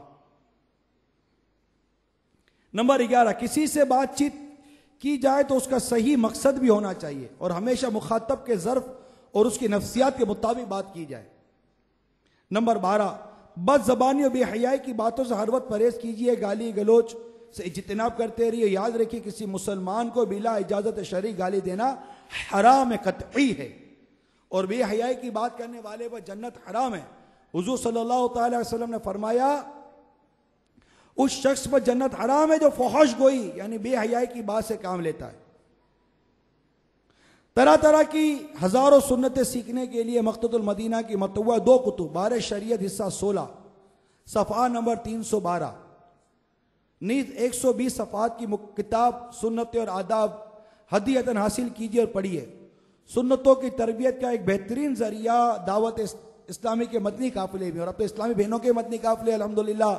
S2: नंबर 11, किसी से बातचीत की जाए तो उसका सही मकसद भी होना चाहिए और हमेशा मुखातब के ज़र्फ और उसकी नफ्सियात के मुताबिक बात की जाए। नंबर 12, बदज़बानी और बेहयाई की बातों से हर वक्त परहेज कीजिए, गाली गलोच से इज्तिनाब करते रहिए। याद रखिए किसी मुसलमान को बिला इजाजत शरई गाली देना हराम कतई है और बेहयाई की बात करने वाले पर जन्नत हराम है। हुजूर सल्लल्लाहु अलैहि वसल्लम ने फरमाया, उस शख्स पर जन्नत हराम है जो फहश गोई यानी बेहयाई की बात से काम लेता है। तरह तरह की हजारों सुन्नतें सीखने के लिए मक्तबुल मदीना की मतबूआ 2 कुतुब, बारह शरीयत हिस्सा 16 सफ़ा नंबर 312, नीज 120 सफ़ात की किताब सुन्नत और आदाब हदीयतन हासिल कीजिए और पढ़िए। सुन्नतों की तरबियत का एक बेहतरीन जरिया दावत इस्लामी के मदनी काफिले भी, और अब तो इस्लामी बहनों के मदनी काफिले अल्हम्दुलिल्लाह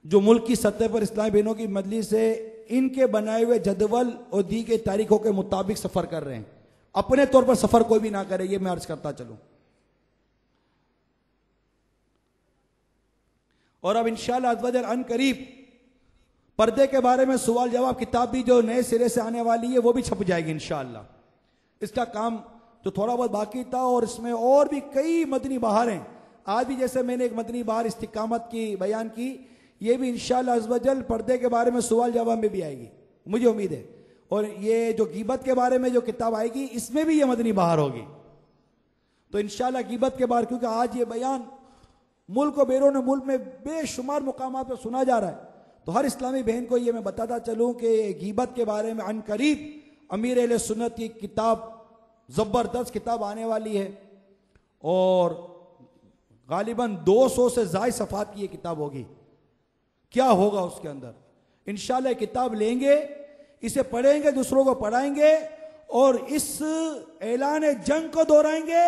S2: जो मुल्क की सतह पर इस्लामी बहनों की मजलिस से इनके बनाए हुए जदवल और दी के तारीखों के मुताबिक सफर कर रहे हैं। अपने तौर पर सफर कोई भी ना करे, ये मैं अर्ज करता चलूं। और अब इंशाअल्लाह अज़्वजल अन करीब पर्दे के बारे में सवाल जवाब किताब भी जो नए सिरे से आने वाली है वो भी छप जाएगी इंशाअल्लाह। इसका काम जो थोड़ा बहुत बाकी था और इसमें और भी कई मदनी बहार हैं। आज भी जैसे मैंने एक मदनी बहार इस्तिकामत की बयान की, ये भी इंशाअल्लाह अज़्वजल पर्दे के बारे में सवाल जवाब में भी आएगी, मुझे उम्मीद है। और ये जो गीबत के बारे में जो किताब आएगी इसमें भी ये मदनी बहार होगी। तो इंशाअल्लाह गीबत के बारे, क्योंकि आज ये बयान मुल्क और बैरून मुल्क में बेशुमार मुकामात पर सुना जा रहा है, तो हर इस्लामी बहन को ये मैं बताता चलूँ कि गीबत के बारे में अन करीब अमीर अहले सुन्नत की किताब, ज़बरदस्त किताब आने वाली है और गालिबन 200 से ज़ायद सफ़ात की ये किताब होगी। क्या होगा उसके अंदर। इंशाल्लाह किताब लेंगे, इसे पढ़ेंगे, दूसरों को पढ़ाएंगे और इस ऐलान जंग को दोहराएंगे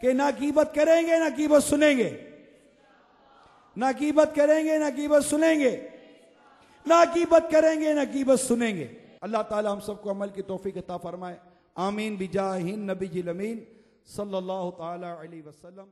S2: कि ना गीबत करेंगे ना गीबत सुनेंगे, ना गीबत करेंगे ना गीबत सुनेंगे, ना गीबत करेंगे ना गीबत सुनेंगे। अल्लाह ताला हम सबको अमल की तौफीक अता फरमाए। आमीन बिजाहिन नबी जिल अमीन सल्लल्लाहु ताला अलैहि वसल्लम।